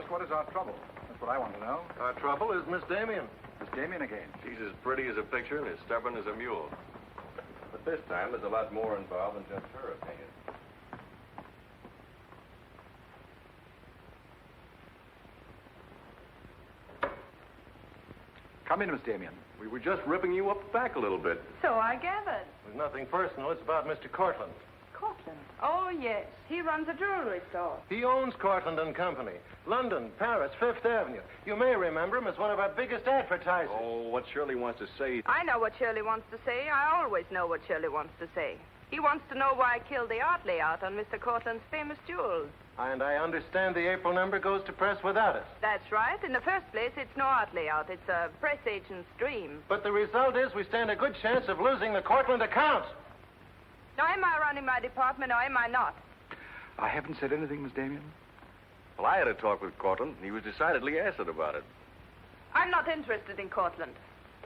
what is our trouble? That's what I want to know. Our trouble is Miss Damien. Miss Damien again. She's as pretty as a picture and as stubborn as a mule. But this time, there's a lot more involved than just her opinion. Come in, Miss Damien. We were just ripping you up back a little bit. So I gathered. There's nothing personal. It's about Mr. Cortland. Cortland? Oh, yes. He runs a jewelry store. He owns Cortland and Company. London, Paris, Fifth Avenue. You may remember him as one of our biggest advertisers. Oh, what Shirley wants to say... I know what Shirley wants to say. I always know what Shirley wants to say. He wants to know why I killed the art layout on Mr. Cortland's famous jewels. And I understand the April number goes to press without it. That's right. In the first place, it's no art layout. It's a press agent's dream. But the result is we stand a good chance of losing the Cortland account. Now, am I running my department or am I not? I haven't said anything, Miss Damien. Well, I had a talk with Cortland, and he was decidedly acid about it. I'm not interested in Cortland.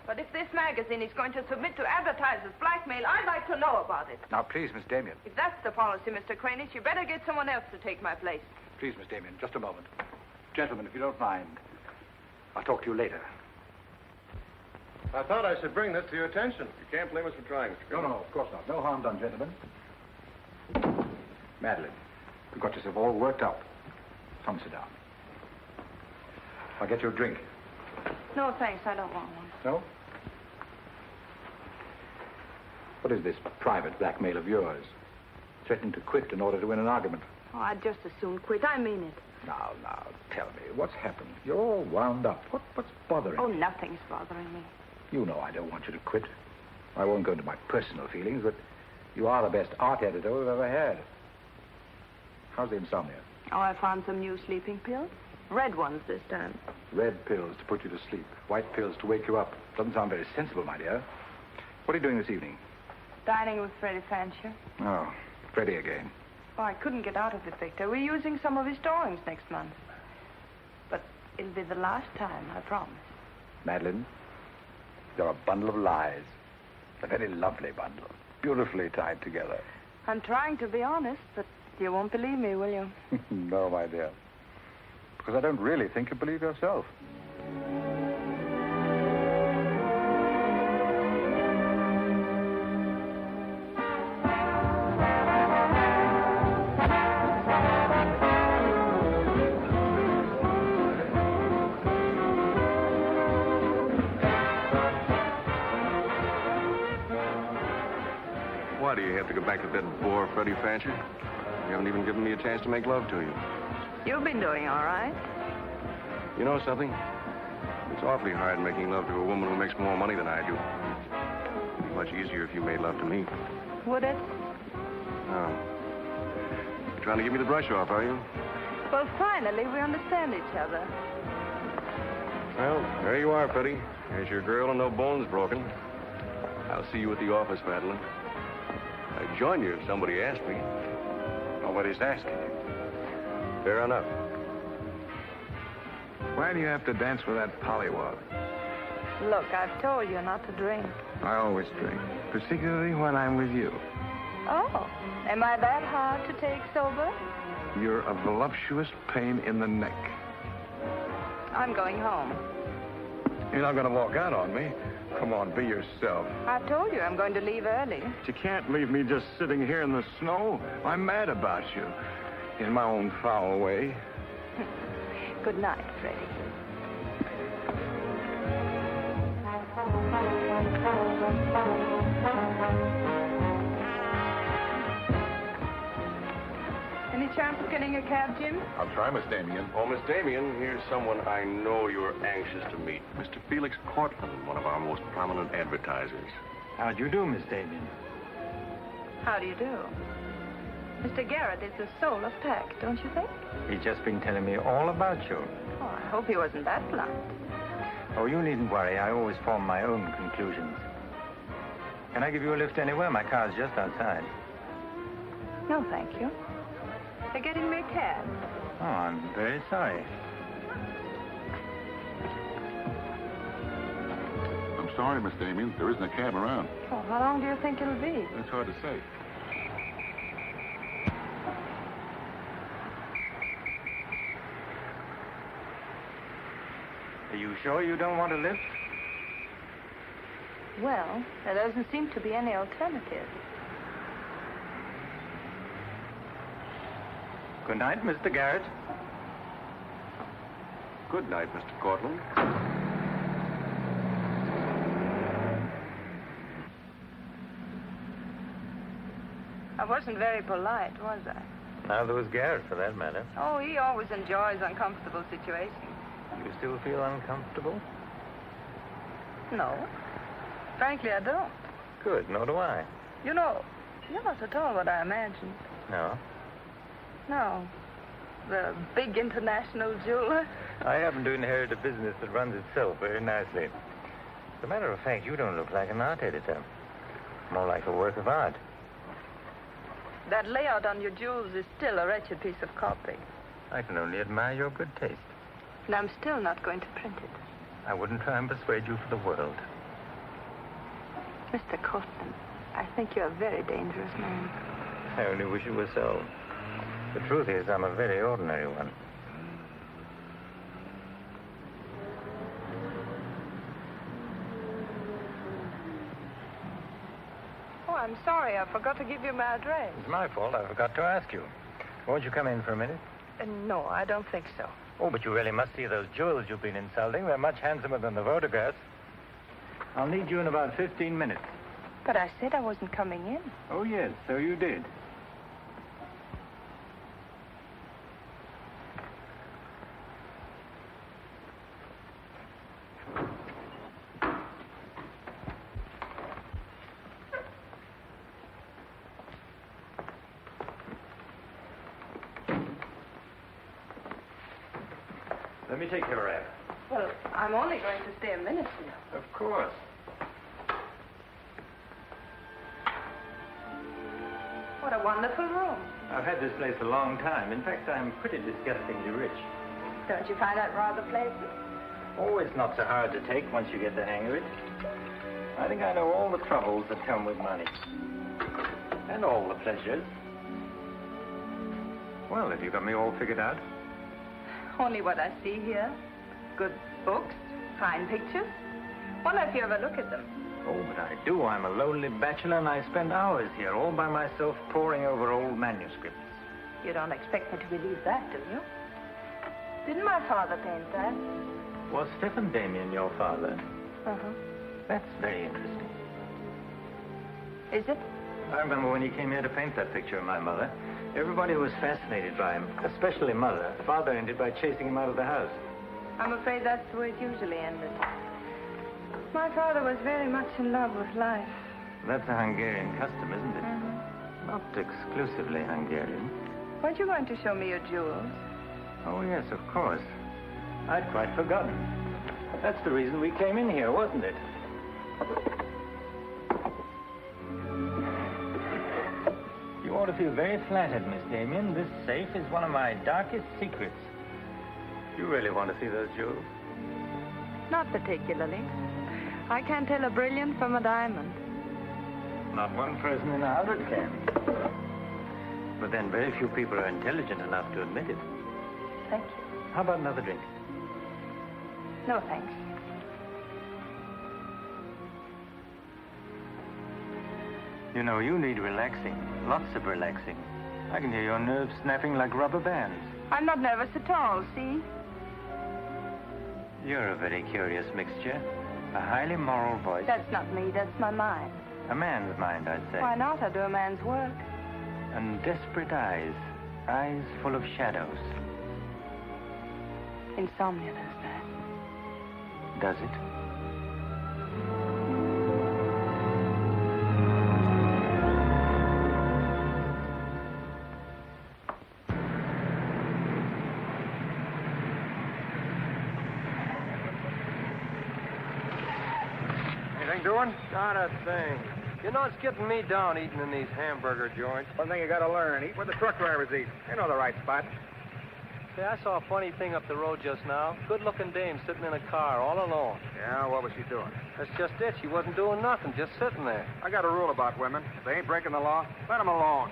But if this magazine is going to submit to advertisers' blackmail, I'd like to know about it. Now, please, Miss Damien. If that's the policy, Mr. Cranish, you better get someone else to take my place. Please, Miss Damien, just a moment. Gentlemen, if you don't mind, I'll talk to you later. I thought I should bring this to your attention. You can't blame us for trying, Mr. No, of course not. No harm done, gentlemen. Madeline, you've got yourself all worked up. Come sit down. I'll get you a drink. No, thanks. I don't want one. No? What is this private blackmail of yours? Threatening to quit in order to win an argument. Oh, I'd just as soon quit. I mean it. Now, tell me, what's happened? You're all wound up. What's bothering you? Oh, nothing's bothering me. You know I don't want you to quit. I won't go into my personal feelings, but you are the best art editor we've ever had. How's the insomnia? Oh, I found some new sleeping pills. Red ones this time. Red pills to put you to sleep. White pills to wake you up. Doesn't sound very sensible, my dear. What are you doing this evening? Dining with Freddie Fancher. Oh, Freddie again. Oh, I couldn't get out of it, Victor. We're using some of his drawings next month. But it'll be the last time, I promise. Madeline, you're a bundle of lies. A very lovely bundle. Beautifully tied together. I'm trying to be honest, but you won't believe me, will you? No, my dear. Because I don't really think you believe yourself. Why do you have to go back to that bore, Freddie Fancher? You haven't even given me a chance to make love to you. You've been doing all right. You know something? It's awfully hard making love to a woman who makes more money than I do. It'd be much easier if you made love to me. Would it? Oh. You're trying to give me the brush off, are you? Well, finally, we understand each other. Well, there you are, Freddie. There's your girl and no bones broken. I'll see you at the office, Madeline. I'd join you if somebody asked me. Nobody's asking. Fair enough. Why do you have to dance with that pollywog? Look, I've told you not to drink. I always drink, particularly when I'm with you. Oh, am I that hard to take sober? You're a voluptuous pain in the neck. I'm going home. You're not going to walk out on me. Come on, be yourself. I've told you I'm going to leave early. But you can't leave me just sitting here in the snow. I'm mad about you. In my own foul way. Good night, Freddie. Any chance of getting a cab, Jim? I'll try, Miss Damien. Oh, Miss Damien, here's someone I know you're anxious to meet. Mr. Felix Cortland, one of our most prominent advertisers. How do you do, Miss Damien? How do you do? Mr. Garrett is the soul of tact, don't you think? He's just been telling me all about you. Oh, I hope he wasn't that blunt. Oh, you needn't worry. I always form my own conclusions. Can I give you a lift anywhere? My car's just outside. No, thank you. They're getting me a cab. Oh, I'm very sorry. I'm sorry, Miss Damien. There isn't a cab around. Oh, how long do you think it'll be? That's hard to say. Are you sure you don't want to lift? Well, there doesn't seem to be any alternative. Good night, Mr. Garrett. Good night, Mr. Cortlandt. I wasn't very polite, was I? Neither was Garrett, for that matter. Oh, he always enjoys uncomfortable situations. You still feel uncomfortable? No. Frankly, I don't. Good, nor do I. You know, you're not at all what I imagined. No. No. The big international jeweler. I happen to inherit a business that runs itself very nicely. As a matter of fact, you don't look like an art editor. More like a work of art. That layout on your jewels is still a wretched piece of copy. I can only admire your good taste. And I'm still not going to print it. I wouldn't try and persuade you for the world. Mr. Cortlandt, I think you're a very dangerous man. I only wish it were so. The truth is, I'm a very ordinary one. Oh, I'm sorry. I forgot to give you my address. It's my fault. I forgot to ask you. Won't you come in for a minute? No, I don't think so. Oh, but you really must see those jewels you've been insulting. They're much handsomer than the photographs. I'll need you in about 15 minutes. But I said I wasn't coming in. Oh, yes, so you did. Let me take your wrap. Well, I'm only going to stay a minute here. Of course. What a wonderful room. I've had this place a long time. In fact, I'm pretty disgustingly rich. Don't you find that rather pleasant? Oh, it's not so hard to take once you get the hang of it. I think I know all the troubles that come with money. And all the pleasures. Well, have you got me all figured out? Only what I see here. Good books, fine pictures. Wonder if you ever look at them. Oh, but I do. I'm a lonely bachelor, and I spend hours here all by myself poring over old manuscripts. You don't expect me to believe that, do you? Didn't my father paint that? Was Stephen Damien your father? Uh-huh. That's very interesting. Is it? I remember when he came here to paint that picture of my mother. Everybody was fascinated by him, especially Mother. Father ended by chasing him out of the house. I'm afraid that's the way it usually ended. My father was very much in love with life. That's a Hungarian custom, isn't it? Mm-hmm. Not exclusively Hungarian. Weren't you going to show me your jewels? Oh, yes, of course. I'd quite forgotten. That's the reason we came in here, wasn't it? You ought to feel very flattered, Miss Damien. This safe is one of my darkest secrets. You really want to see those jewels? Not particularly. I can't tell a brilliant from a diamond. Not one person in 100 can. But then very few people are intelligent enough to admit it. Thank you. How about another drink? No, thanks. You know, you need relaxing. Lots of relaxing. I can hear your nerves snapping like rubber bands. I'm not nervous at all, see? You're a very curious mixture. A highly moral voice. That's not me, that's my mind. A man's mind, I'd say. Why not? I do a man's work. And desperate eyes. Eyes full of shadows. Insomnia does that. Does it? Anything doing? Not a thing. You know, it's getting me down eating in these hamburger joints. One thing you gotta learn, eat where the truck drivers eat. They know the right spot. See, I saw a funny thing up the road just now. Good-looking dame sitting in a car all alone. Yeah, what was she doing? That's just it. She wasn't doing nothing, just sitting there. I got a rule about women. If they ain't breaking the law, let them alone.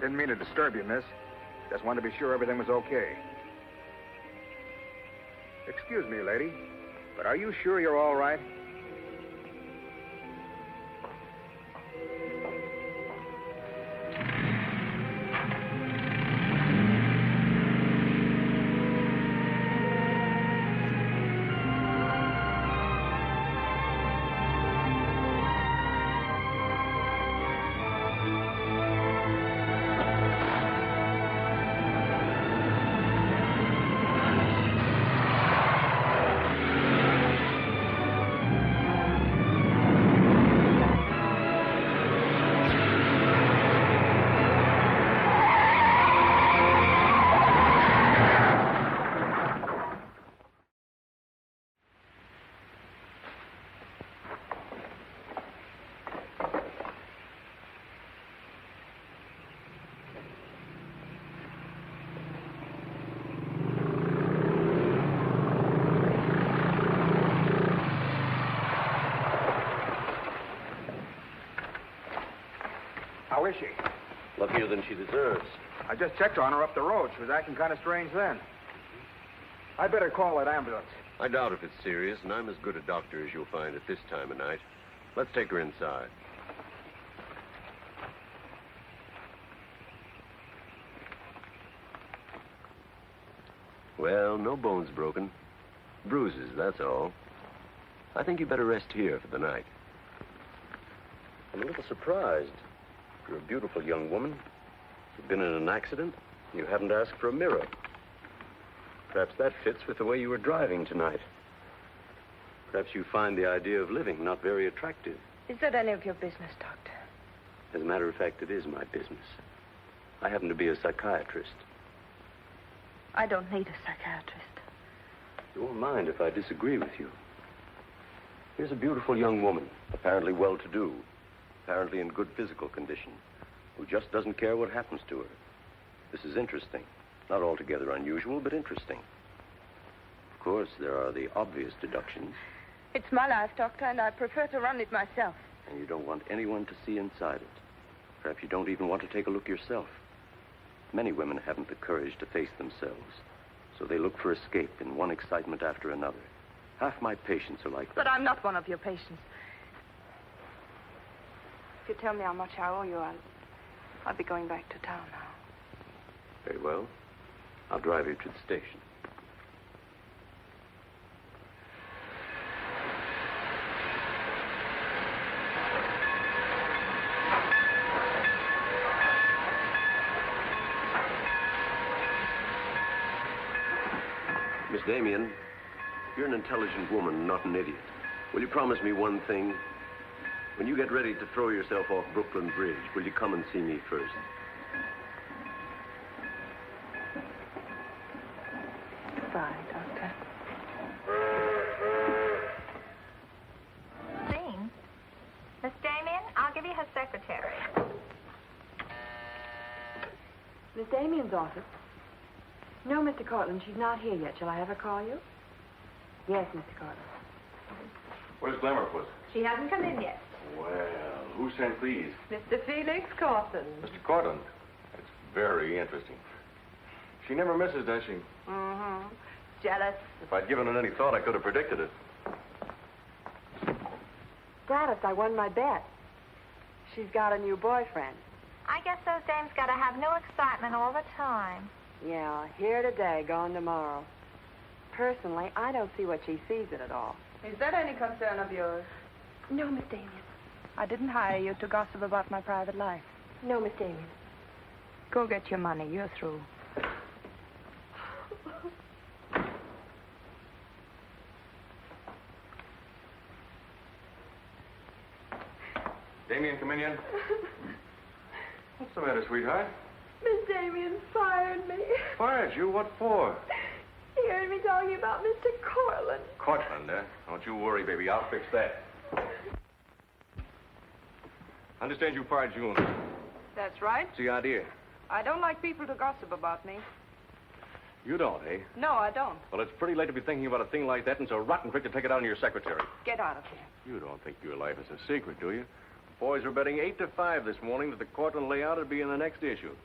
Didn't mean to disturb you, miss. Just wanted to be sure everything was okay. Excuse me, lady, but are you sure you're all right? How is she? Luckier than she deserves. I just checked on her up the road. She was acting kind of strange then. I better call that ambulance. I doubt if it's serious, and I'm as good a doctor as you'll find at this time of night. Let's take her inside. Well, no bones broken. Bruises, that's all. I think you better rest here for the night. I'm a little surprised. You're a beautiful young woman. You've been in an accident. You haven't asked for a mirror. Perhaps that fits with the way you were driving tonight. Perhaps you find the idea of living not very attractive. Is that any of your business, Doctor? As a matter of fact, it is my business. I happen to be a psychiatrist. I don't need a psychiatrist. You won't mind if I disagree with you. Here's a beautiful young woman, apparently well-to-do, apparently in good physical condition, who just doesn't care what happens to her. This is interesting. Not altogether unusual, but interesting. Of course, there are the obvious deductions. It's my life, Doctor, and I prefer to run it myself. And you don't want anyone to see inside it. Perhaps you don't even want to take a look yourself. Many women haven't the courage to face themselves, so they look for escape in one excitement after another. Half my patients are like that. But I'm not one of your patients. If you tell me how much I owe you, I'll be going back to town now. Very well. I'll drive you to the station. Miss Damien, you're an intelligent woman, not an idiot. Will you promise me one thing? When you get ready to throw yourself off Brooklyn Bridge, will you come and see me first? Goodbye, Doctor. Dean. Miss Damien, I'll give you her secretary. Miss Damien's office? No, Mr. Cortland, she's not here yet. Shall I have her call you? Yes, Mr. Cortland. Where's Glamour, Puss? She hasn't come in yet. Well, who sent these? Mr. Felix Cortland. Mr. Cortland. That's very interesting. She never misses, does she? Mm-hmm. Jealous. If I'd given it any thought, I could have predicted it. Gladys, I won my bet. She's got a new boyfriend. I guess those dames gotta have new excitement all the time. Yeah, here today, gone tomorrow. Personally, I don't see what she sees in it all. Is that any concern of yours? No, Miss Damien. I didn't hire you to gossip about my private life. No, Miss Damien. Go get your money. You're through. Damien, come in yet? What's the matter, sweetheart? Miss Damien fired me. Fired you? What for? He heard me talking about Mr. Cortland. Cortland, eh? Don't you worry, baby. I'll fix that. I understand you fired June. That's right. What's the idea? I don't like people to gossip about me. You don't, eh? No, I don't. Well, it's pretty late to be thinking about a thing like that, and it's a rotten trick to take it out on your secretary. Get out of here. You don't think your life is a secret, do you? Boys were betting 8 to 5 this morning that the Cortland layout would be in the next issue.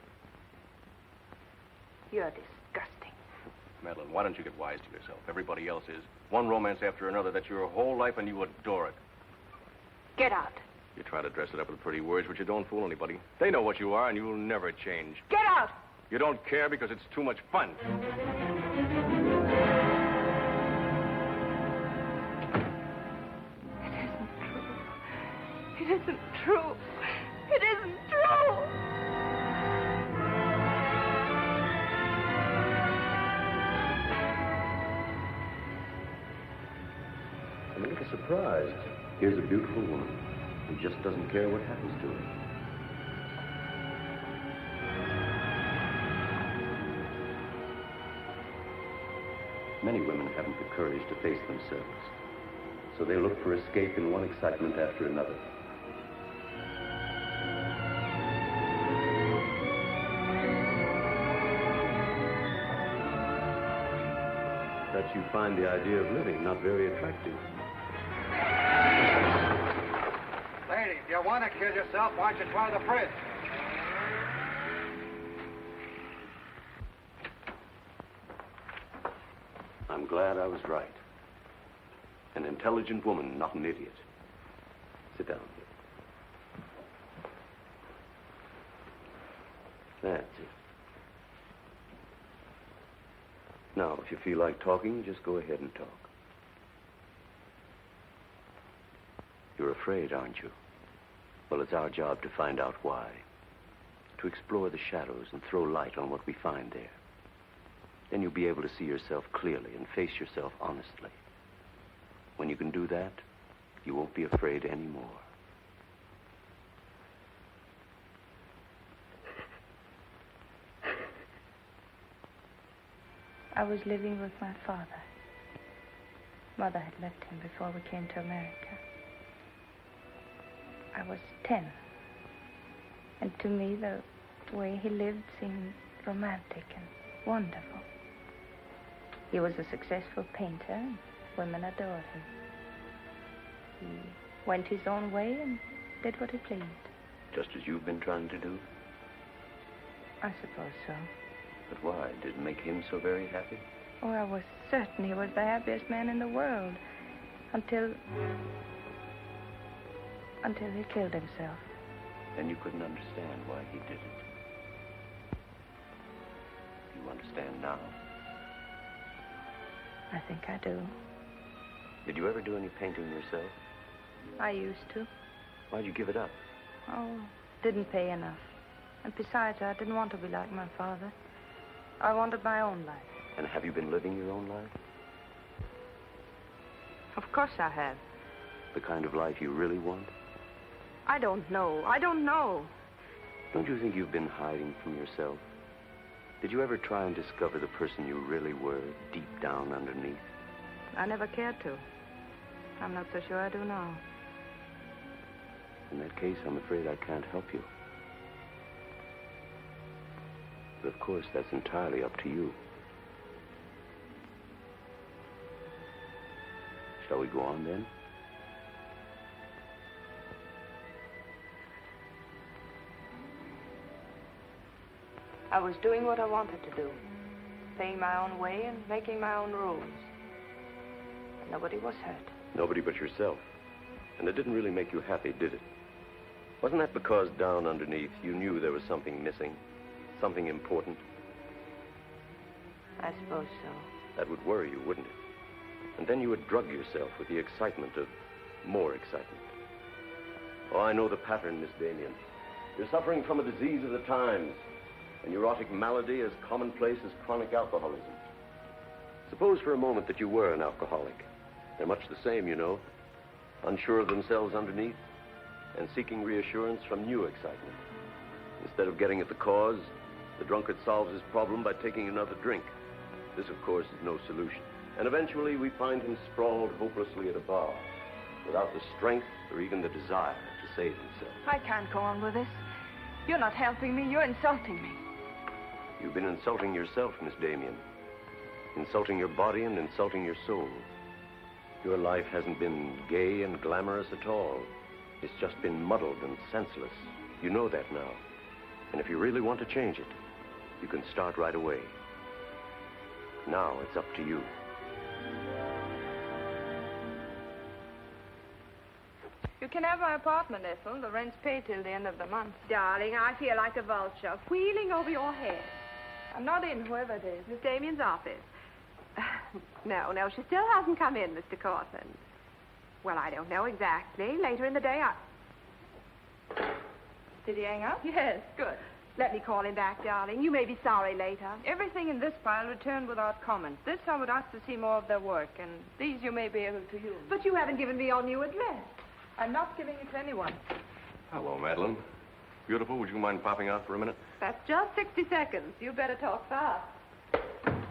You're disgusting. Madeleine, why don't you get wise to yourself? Everybody else is. One romance after another. That's your whole life, and you adore it. Get out. You try to dress it up with pretty words, but you don't fool anybody. They know what you are, and you'll never change. Get out! You don't care because it's too much fun. It isn't true. It isn't true. I'm a little surprised. Here's a beautiful woman who just doesn't care what happens to her. Many women haven't the courage to face themselves, so they look for escape in one excitement after another. That you find the idea of living not very attractive. Lady, if you want to kill yourself, why don't you try the fridge? I'm glad I was right. An intelligent woman, not an idiot. Sit down. That's it. Now, if you feel like talking, just go ahead and talk. You're afraid, aren't you? Well, it's our job to find out why. To explore the shadows and throw light on what we find there. Then you'll be able to see yourself clearly and face yourself honestly. When you can do that, you won't be afraid anymore. I was living with my father. Mother had left him before we came to America. I was 10. And to me, the way he lived seemed romantic and wonderful. He was a successful painter, and women adored him. He went his own way and did what he pleased. Just as you've been trying to do? I suppose so. But why? Did it make him so very happy? Oh, I was certain he was the happiest man in the world. Until he killed himself. Then you couldn't understand why he did it. You understand now? I think I do. Did you ever do any painting yourself? I used to. Why'd you give it up? Oh, didn't pay enough. And besides, I didn't want to be like my father. I wanted my own life. And have you been living your own life? Of course I have. The kind of life you really want? I don't know. I don't know. Don't you think you've been hiding from yourself? Did you ever try and discover the person you really were, deep down underneath? I never cared to. I'm not so sure I do now. In that case, I'm afraid I can't help you. But of course, that's entirely up to you. Shall we go on, then? I was doing what I wanted to do. Paying my own way and making my own rules. Nobody was hurt. Nobody but yourself. And it didn't really make you happy, did it? Wasn't that because down underneath you knew there was something missing? Something important? I suppose so. That would worry you, wouldn't it? And then you would drug yourself with the excitement of more excitement. Oh, I know the pattern, Miss Damien. You're suffering from a disease of the times. A neurotic malady as commonplace as chronic alcoholism. Suppose for a moment that you were an alcoholic. They're much the same, you know. Unsure of themselves underneath and seeking reassurance from new excitement. Instead of getting at the cause, the drunkard solves his problem by taking another drink. This, of course, is no solution. And eventually we find him sprawled hopelessly at a bar, without the strength or even the desire to save himself. I can't go on with this. You're not helping me. You're insulting me. You've been insulting yourself, Miss Damien. Insulting your body and insulting your soul. Your life hasn't been gay and glamorous at all. It's just been muddled and senseless. You know that now. And if you really want to change it, you can start right away. Now it's up to you. You can have my apartment, Ethel. The rent's paid till the end of the month. Darling, I feel like a vulture wheeling over your head. I'm not in, whoever it is. Miss Damien's office. No, she still hasn't come in, Mr. Cortland. Well, I don't know exactly. Later in the day, Did he hang up? Yes, good. Let me call him back, darling. You may be sorry later. Everything in this pile returned without comment. This I would ask to see more of their work, and these you may be able to use. But you haven't given me your new address. I'm not giving it to anyone. Hello, Madeleine. Beautiful, would you mind popping out for a minute? That's just 60 seconds. You better talk fast.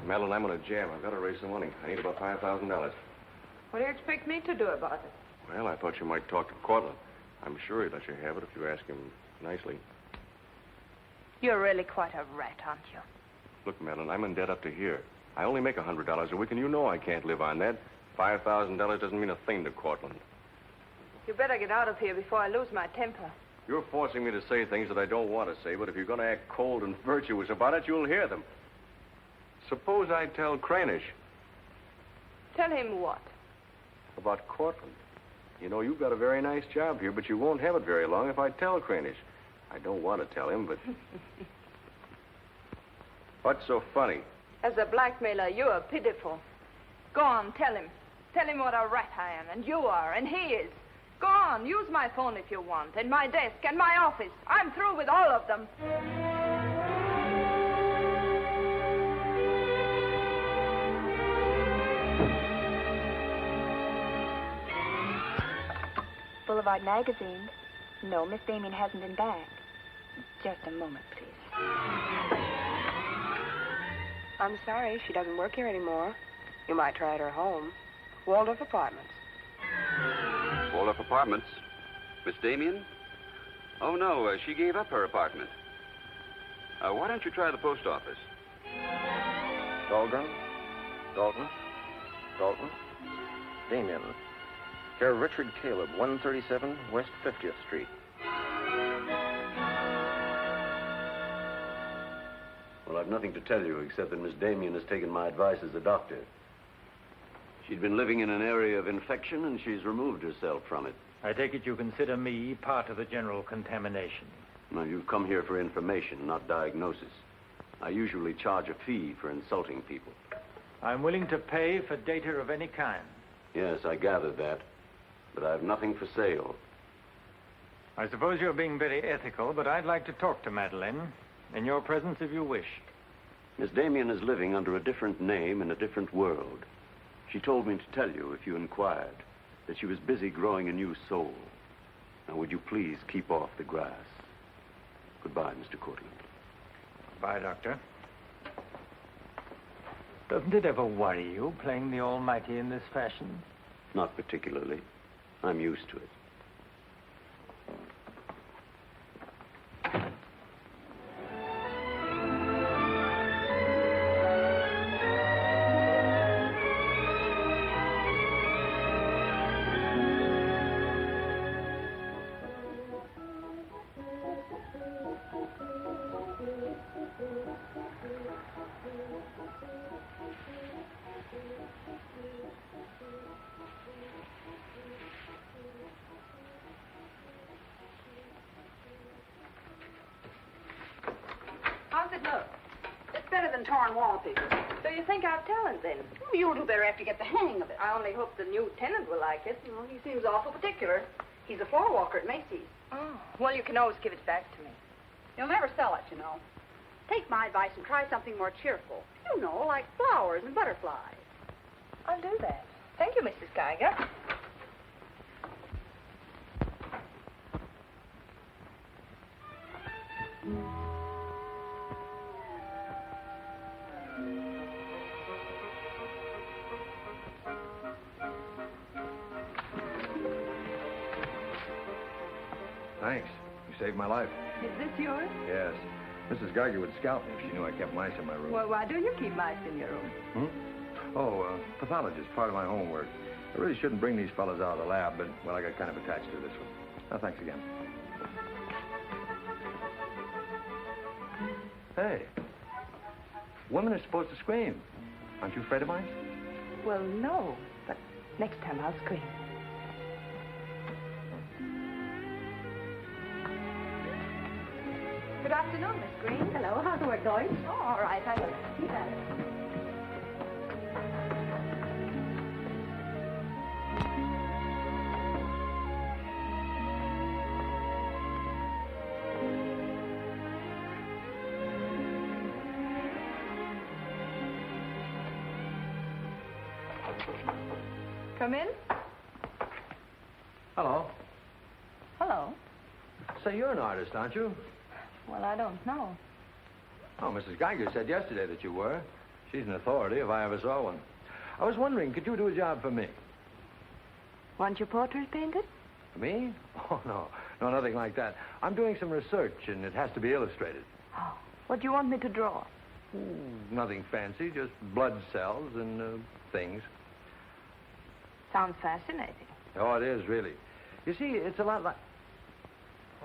Madeline, I'm on a jam. I've got to raise some money. I need about $5,000. What do you expect me to do about it? Well, I thought you might talk to Cortland. I'm sure he'd let you have it if you ask him nicely. You're really quite a rat, aren't you? Look, Madeline, I'm in debt up to here. I only make $100 a week, and you know I can't live on that. $5,000 doesn't mean a thing to Cortland. You better get out of here before I lose my temper. You're forcing me to say things that I don't want to say, but if you're going to act cold and virtuous about it, you'll hear them. Suppose I tell Cranish. Tell him what? About Cortland. You know, you've got a very nice job here, but you won't have it very long if I tell Cranish. I don't want to tell him, but... What's so funny? As a blackmailer, you are pitiful. Go on, tell him. Tell him what a rat I am, and you are, and he is. Go on, use my phone if you want, and my desk, and my office. I'm through with all of them. Boulevard Magazine. No, Miss Damien hasn't been back. Just a moment, please. I'm sorry, she doesn't work here anymore. You might try at her home. Waldorf Apartments. Waldorf Apartments? Miss Damien? Oh, no, she gave up her apartment. Why don't you try the post office? Dahlgren? Dalton? Damien. Care of Richard Caleb, 137 West 50th Street. Well, I've nothing to tell you except that Miss Damien has taken my advice as a doctor. She'd been living in an area of infection, and she's removed herself from it. I take it you consider me part of the general contamination. Now, you've come here for information, not diagnosis. I usually charge a fee for insulting people. I'm willing to pay for data of any kind. Yes, I gathered that. But I have nothing for sale. I suppose you're being very ethical, but I'd like to talk to Madeleine. In your presence, if you wish. Miss Damien is living under a different name in a different world. She told me to tell you, if you inquired, that she was busy growing a new soul. Now, would you please keep off the grass? Goodbye, Mr. Cortland. Bye, Doctor. Doesn't it ever worry you, playing the almighty in this fashion? Not particularly. I'm used to it. How's it look? It's better than torn wallpaper. So you think I've talent, then? You'll do better after you get the hang of it. I only hope the new tenant will like it. Well, he seems awful particular. He's a floor walker at Macy's. Oh, well, you can always give it back to me. He'll never sell it, you know. Take my advice and try something more cheerful. You know, like flowers and butterflies. I'll do that. Thank you, Mrs. Geiger. Thanks. You saved my life. Is this yours? Yes. Mrs. Geiger would scalp me if she knew I kept mice in my room. Well, why do you keep mice in your room? Pathologist, part of my homework. I really shouldn't bring these fellas out of the lab, but, well, I got kind of attached to this one. Oh, thanks again. Hey. Women are supposed to scream. Aren't you afraid of mice? Well, no, but next time I'll scream. Good afternoon, Miss Green. Hello, how's the work going? Oh, all right, I will. You got it. Come in. Hello. Hello. Say, you're an artist, aren't you? Well, I don't know. Oh, Mrs. Geiger said yesterday that you were. She's an authority if I ever saw one. I was wondering, could you do a job for me? Want your portrait painted? For me? Oh, no. No, nothing like that. I'm doing some research, and it has to be illustrated. Oh, what do you want me to draw? Nothing fancy, just blood cells and things. Sounds fascinating. Oh, it is, really. You see, it's a lot like...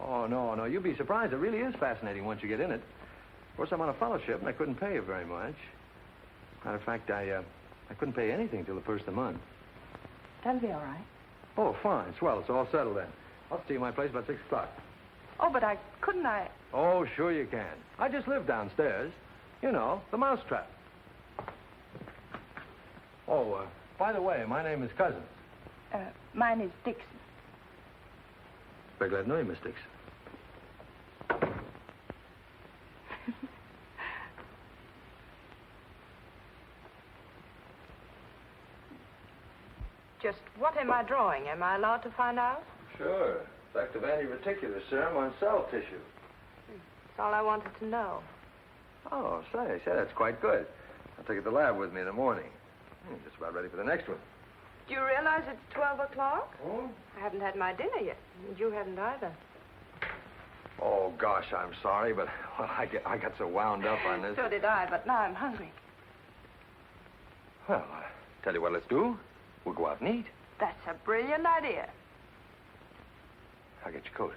Oh, no, you'd be surprised. It really is fascinating once you get in it. Of course, I'm on a fellowship, and I couldn't pay you very much. Matter of fact, I couldn't pay anything till the first of the month. That'll be all right. Oh, fine. Swell. It's all settled then. I'll see you at my place about 6 o'clock. Oh, but couldn't I... Oh, sure you can. I just live downstairs. You know, the mousetrap. Oh, by the way, my name is Cousins. Mine is Dixon. Very glad to know you, Miss Dixon. Just what am I drawing? Am I allowed to find out? Sure. Effect of anti-reticular serum on cell tissue. That's all I wanted to know. Oh, say, that's quite good. I'll take it to the lab with me in the morning. Just about ready for the next one. Do you realize it's 12 o'clock? Oh? I haven't had my dinner yet. And you haven't either. Oh, gosh, I'm sorry, but well, I got so wound up on this. So did I, but now I'm hungry. Well, tell you what let's do. We'll go out and eat. That's a brilliant idea. I'll get your coat.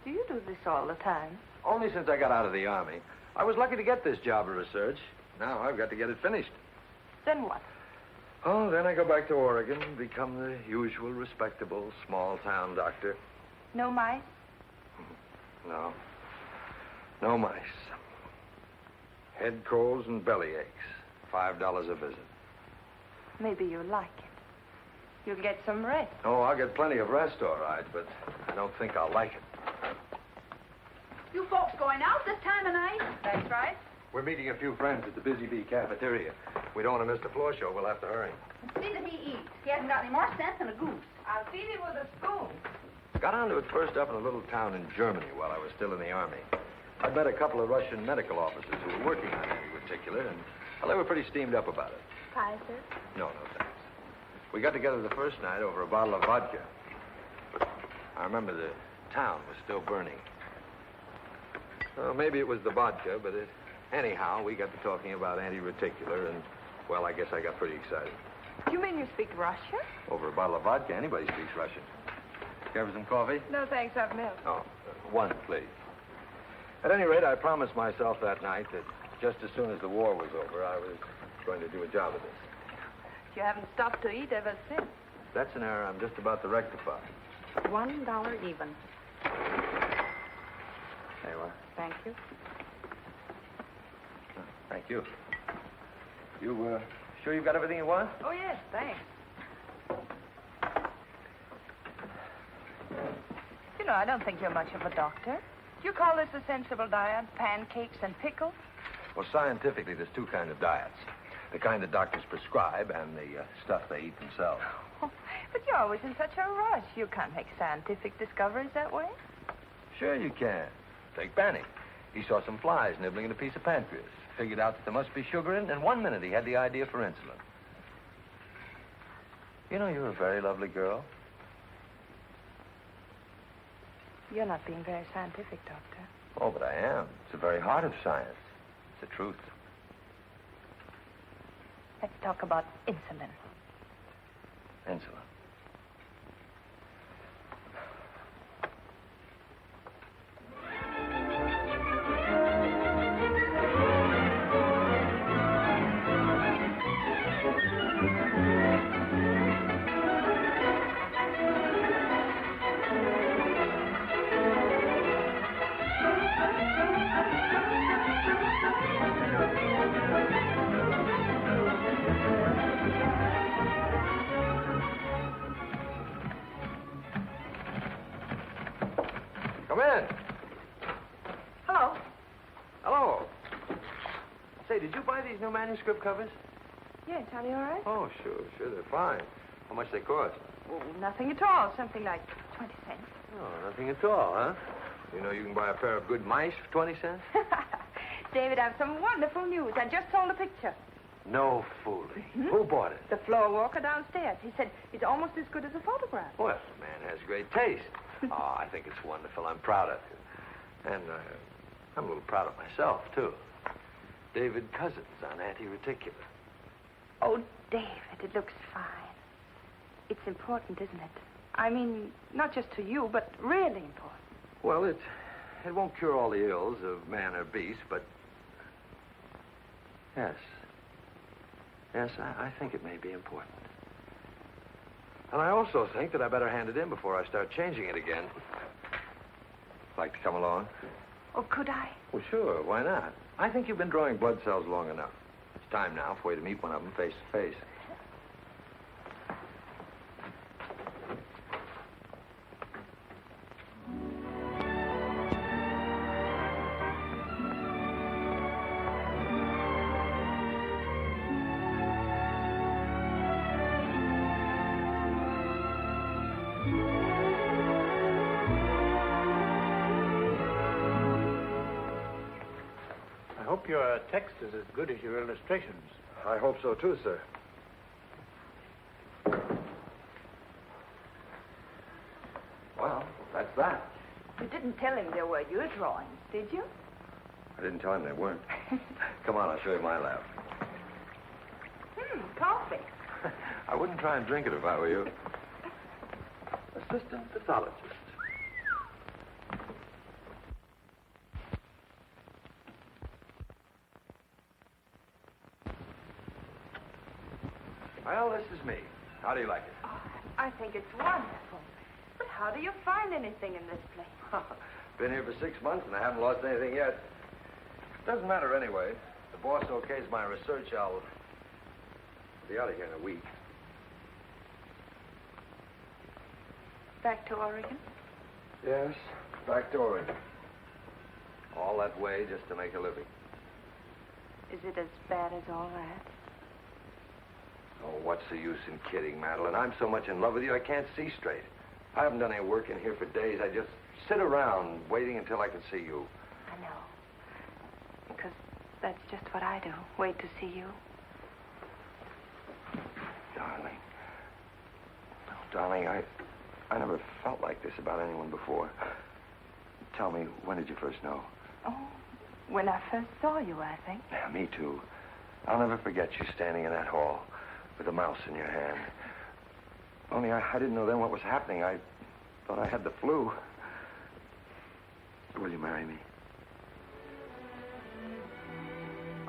Do you do this all the time? Only since I got out of the Army. I was lucky to get this job of research. Now I've got to get it finished. Then what? Oh, then I go back to Oregon and become the usual respectable small-town doctor. No mice? No. No mice. Head colds and belly aches. $5 a visit. Maybe you'll like it. You'll get some rest. Oh, I'll get plenty of rest, all right, but I don't think I'll like it. You folks going out this time of night? That's right. We're meeting a few friends at the Busy Bee cafeteria. We don't want to miss the floor show. We'll have to hurry. See that he eats. He hasn't got any more sense than a goose. I'll feed him with a spoon. Got onto it first up in a little town in Germany while I was still in the Army. I'd met a couple of Russian medical officers who were working on anti-reticular, and well, they were pretty steamed up about it. Pie, sir? No, thanks. We got together the first night over a bottle of vodka. I remember the town was still burning. Well, maybe it was the vodka, but anyhow, we got to talking about anti-reticular, and, well, I guess I got pretty excited. You mean you speak Russian? Over a bottle of vodka, anybody speaks Russian. Care for some coffee? No, thanks, I've milk. Oh, one, please. At any rate, I promised myself that night that just as soon as the war was over, I was going to do a job of this. You haven't stopped to eat ever since. That's an error I'm just about to rectify. $1 even. There you are. Thank you. Thank you. You, sure you've got everything you want? Oh, yes, thanks. You know, I don't think you're much of a doctor. Do you call this a sensible diet? Pancakes and pickles? Well, scientifically, there's two kinds of diets. The kind that doctors prescribe and the stuff they eat themselves. Oh, but you're always in such a rush. You can't make scientific discoveries that way. Sure you can. Take Benny. He saw some flies nibbling at a piece of pancreas. Figured out that there must be sugar in it, and in 1 minute he had the idea for insulin. You know, you're a very lovely girl. You're not being very scientific, Doctor. Oh, but I am. It's the very heart of science. It's the truth. Let's talk about insulin. Insulin. say, did you buy these new manuscript covers? Yes, are they all right? Oh, sure, they're fine. How much they cost? Oh, nothing at all. Something like 20 cents. Oh, nothing at all, huh? You know you can buy a pair of good mice for 20 cents? David, I have some wonderful news. I just sold a picture. No fooling. Who bought it? The floor walker downstairs. He said it's almost as good as a photograph. Well, the man has great taste. Oh, I think it's wonderful. I'm proud of you. And I'm a little proud of myself, too. David Cousins on anti-reticular. Oh, David, it looks fine. It's important, isn't it? I mean, not just to you, but really important. Well, it won't cure all the ills of man or beast, but... Yes. Yes, I think it may be important. And I also think that I better hand it in before I start changing it again. Like to come along? Oh, could I? Well, sure. Why not? I think you've been drawing blood cells long enough. It's time now for you to meet one of them face to face. I hope your text is as good as your illustrations. I hope so, too, sir. Well, that's that. You didn't tell him they were your drawings, did you? I didn't tell him they weren't. Come on, I'll show you my lab. Coffee. I wouldn't try and drink it if I were you. Assistant pathologist. Well, this is me. How do you like it? Oh, I think it's wonderful. But how do you find anything in this place? Been here for 6 months and I haven't lost anything yet. Doesn't matter anyway. If the boss okays my research, I'll be out of here in a week. Back to Oregon? Yes, back to Oregon. All that way just to make a living. Is it as bad as all that? Oh, what's the use in kidding, Madeline? I'm so much in love with you, I can't see straight. I haven't done any work in here for days. I just sit around waiting until I can see you. I know. Because that's just what I do. Wait to see you. Darling. Oh, darling, I never felt like this about anyone before. Tell me, when did you first know? Oh, when I first saw you, I think. Yeah, me too. I'll never forget you standing in that hall with a mouse in your hand. Only I didn't know then what was happening. I thought I had the flu. Will you marry me?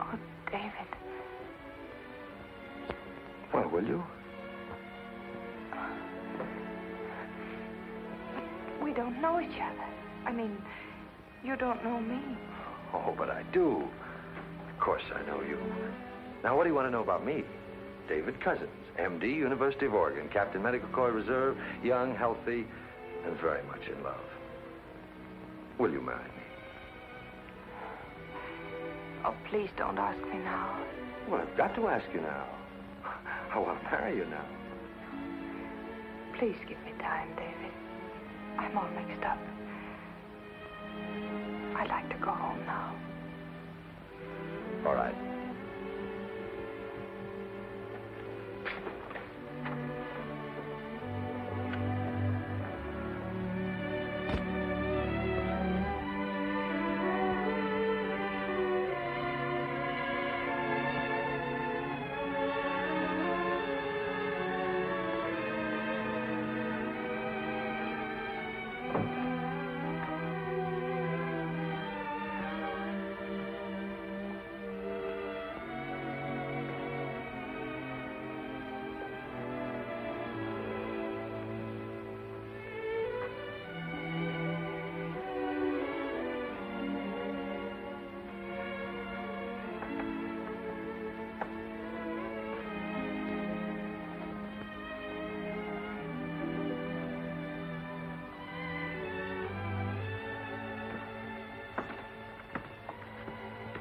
Oh, David. Well, will you? We don't know each other. I mean, you don't know me. Oh, but I do. Of course I know you. Now, what do you want to know about me? David Cousins, M.D., University of Oregon, Captain Medical Corps Reserve, young, healthy, and very much in love. Will you marry me? Oh, please don't ask me now. Well, I've got to ask you now. I want to marry you now. Please give me time, David. I'm all mixed up. I'd like to go home now. All right.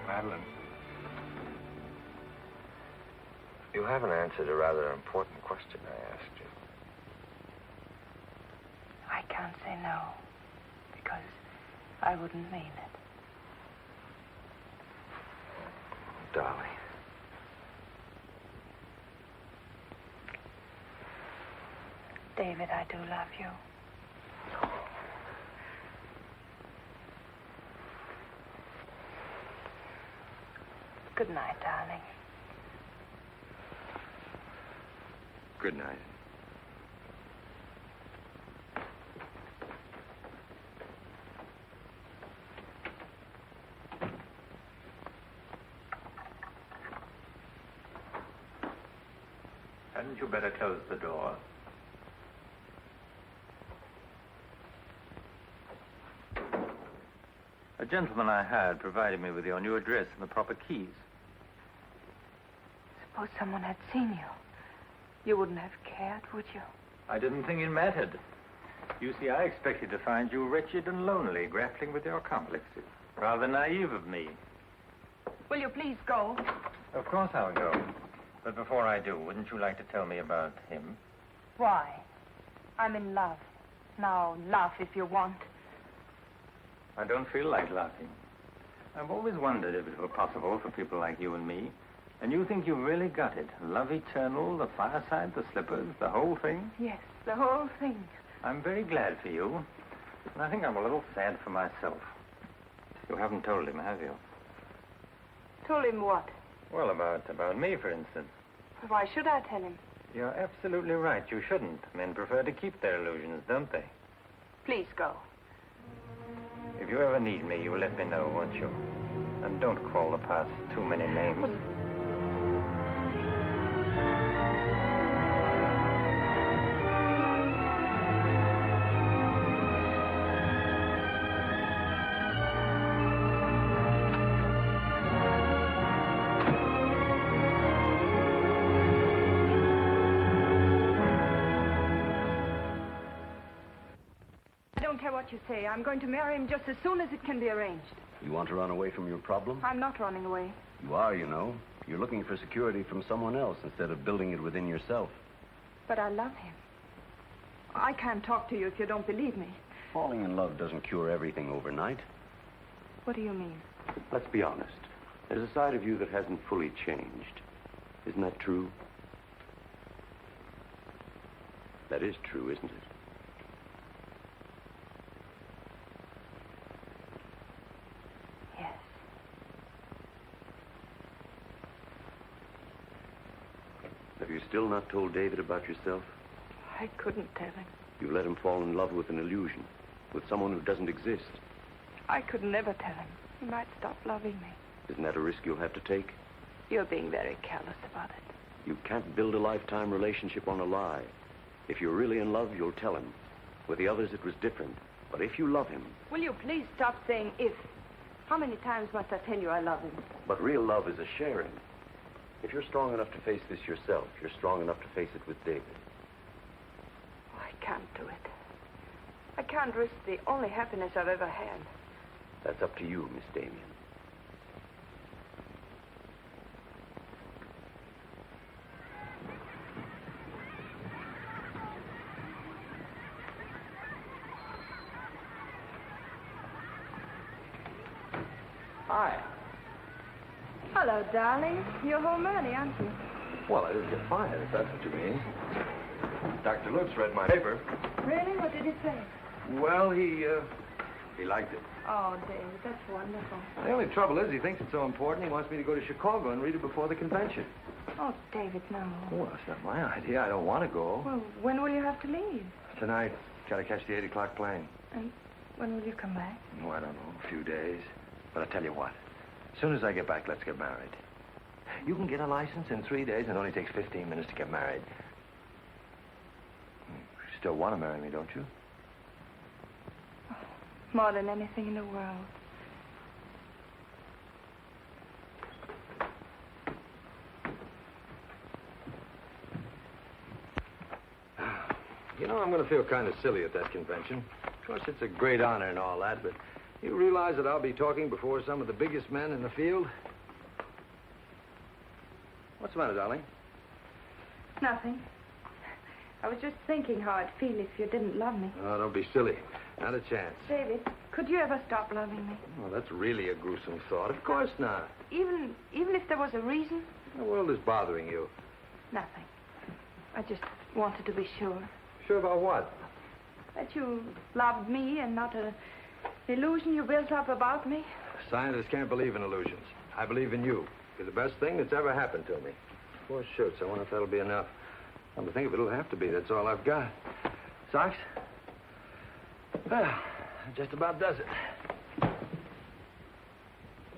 Madeline, You haven't answered a rather important question I asked you. I can't say no, because I wouldn't mean it. Darling. David, I do love you. Good night, darling. Good night. Hadn't you better close the door? A gentleman I hired provided me with your new address and the proper keys. Suppose someone had seen you. You wouldn't have cared, would you? I didn't think it mattered. You see, I expected to find you wretched and lonely, grappling with your complexes. Rather naive of me. Will you please go? Of course I'll go. But before I do, wouldn't you like to tell me about him? Why? I'm in love. Now, laugh if you want. I don't feel like laughing. I've always wondered if it were possible for people like you and me. And you think you've really got it? Love eternal, the fireside, the slippers, the whole thing? Yes, the whole thing. I'm very glad for you. And I think I'm a little sad for myself. You haven't told him, have you? Told him what? Well, about me, for instance. Why should I tell him? You're absolutely right. You shouldn't. Men prefer to keep their illusions, don't they? Please go. If you ever need me, you'll let me know, won't you? And don't call the past too many names. What you say. I'm going to marry him just as soon as it can be arranged. You want to run away from your problem? I'm not running away. You are, you know. You're looking for security from someone else instead of building it within yourself. But I love him. I can't talk to you if you don't believe me. Falling in love doesn't cure everything overnight. What do you mean? Let's be honest. There's a side of you that hasn't fully changed. Isn't that true? That is true, isn't it? Have you still not told David about yourself? I couldn't tell him. You let him fall in love with an illusion, with someone who doesn't exist. I could never tell him. He might stop loving me. Isn't that a risk you'll have to take? You're being very careless about it. You can't build a lifetime relationship on a lie. If you're really in love, you'll tell him. With the others, it was different. But if you love him... Will you please stop saying if? How many times must I tell you I love him? But real love is a sharing. If you're strong enough to face this yourself, you're strong enough to face it with David. Oh, I can't do it. I can't risk the only happiness I've ever had. That's up to you, Miss Damien. Hi. Hello, darling. You're home early, aren't you? Well, I didn't get fired, if that's what you mean. Dr. Lutz read my paper. Really? What did he say? Well, he liked it. Oh, David, that's wonderful. The only trouble is he thinks it's so important he wants me to go to Chicago and read it before the convention. Oh, David, no. Well, that's not my idea. I don't want to go. Well, when will you have to leave? Tonight. Got to catch the 8 o'clock plane. And when will you come back? Oh, I don't know. A few days. But I tell you what. As soon as I get back, let's get married. You can get a license in 3 days, and it only takes 15 minutes to get married. You still want to marry me, don't you? Oh, more than anything in the world. You know, I'm going to feel kind of silly at that convention. Of course, it's a great honor and all that, but you realize that I'll be talking before some of the biggest men in the field? What's the matter, darling? Nothing. I was just thinking how I'd feel if you didn't love me. Oh, don't be silly. Not a chance. David, could you ever stop loving me? Oh, that's really a gruesome thought. Of course not. Even if there was a reason? The world is bothering you. Nothing. I just wanted to be sure. Sure about what? That you loved me and not an illusion you built up about me. Scientists can't believe in illusions. I believe in you. You're the best thing that's ever happened to me. 4 shirts. I wonder if that'll be enough. Come to think of it, it'll have to be. That's all I've got. Socks? Well, that just about does it.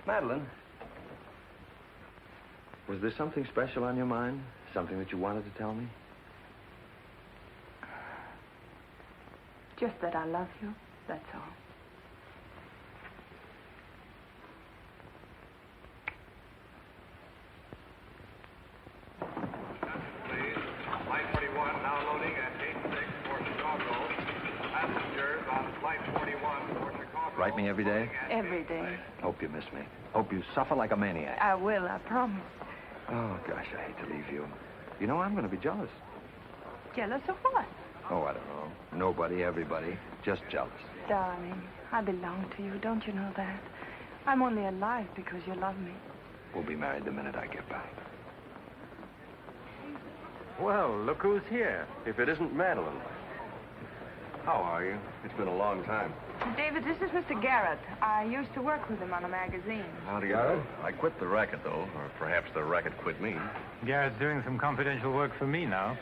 Madeline, was there something special on your mind? Something that you wanted to tell me? Just that I love you, that's all. Flight 41 now loading at 86 for Chicago. Passengers on Flight 41 for Chicago. Write me every day? Every day. Hope you miss me. Hope you suffer like a maniac. I will, I promise. Oh, gosh, I hate to leave you. You know, I'm going to be jealous. Jealous of what? Oh, I don't know. Nobody, everybody. Just jealous. Darling, I belong to you. Don't you know that? I'm only alive because you love me. We'll be married the minute I get back. Well, look who's here. If it isn't Madeline. How are you? It's been a long time. David, this is Mr. Garrett. I used to work with him on a magazine. How do you do? I quit the racket, though. Or perhaps the racket quit me. Garrett's doing some confidential work for me now.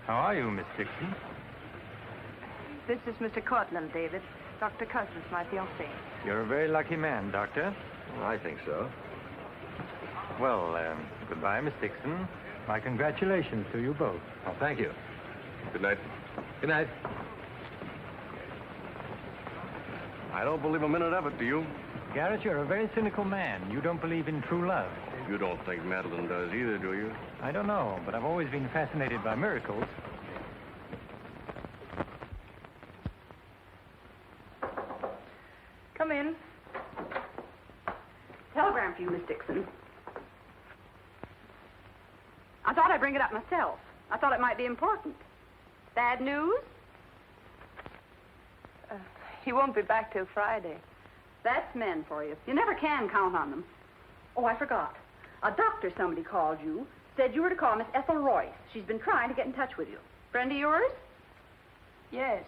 How are you, Miss Dixon? This is Mr. Cortland, David. Dr. Cousins, my fiancé. You're a very lucky man, Doctor. Well, I think so. Well, goodbye, Miss Dixon. My congratulations to you both. Oh, thank you. Good night. Good night. I don't believe a minute of it, do you? Garrett, you're a very cynical man. You don't believe in true love. You don't think Madeline does either, do you? I don't know, but I've always been fascinated by miracles. Come in. Telegram for you, Miss Dixon. I thought I'd bring it up myself. I thought it might be important. Bad news? He won't be back till Friday. That's men for you. You never can count on them. Oh, I forgot. A doctor somebody called you, said you were to call Miss Ethel Royce. She's been trying to get in touch with you. Friend of yours? Yes.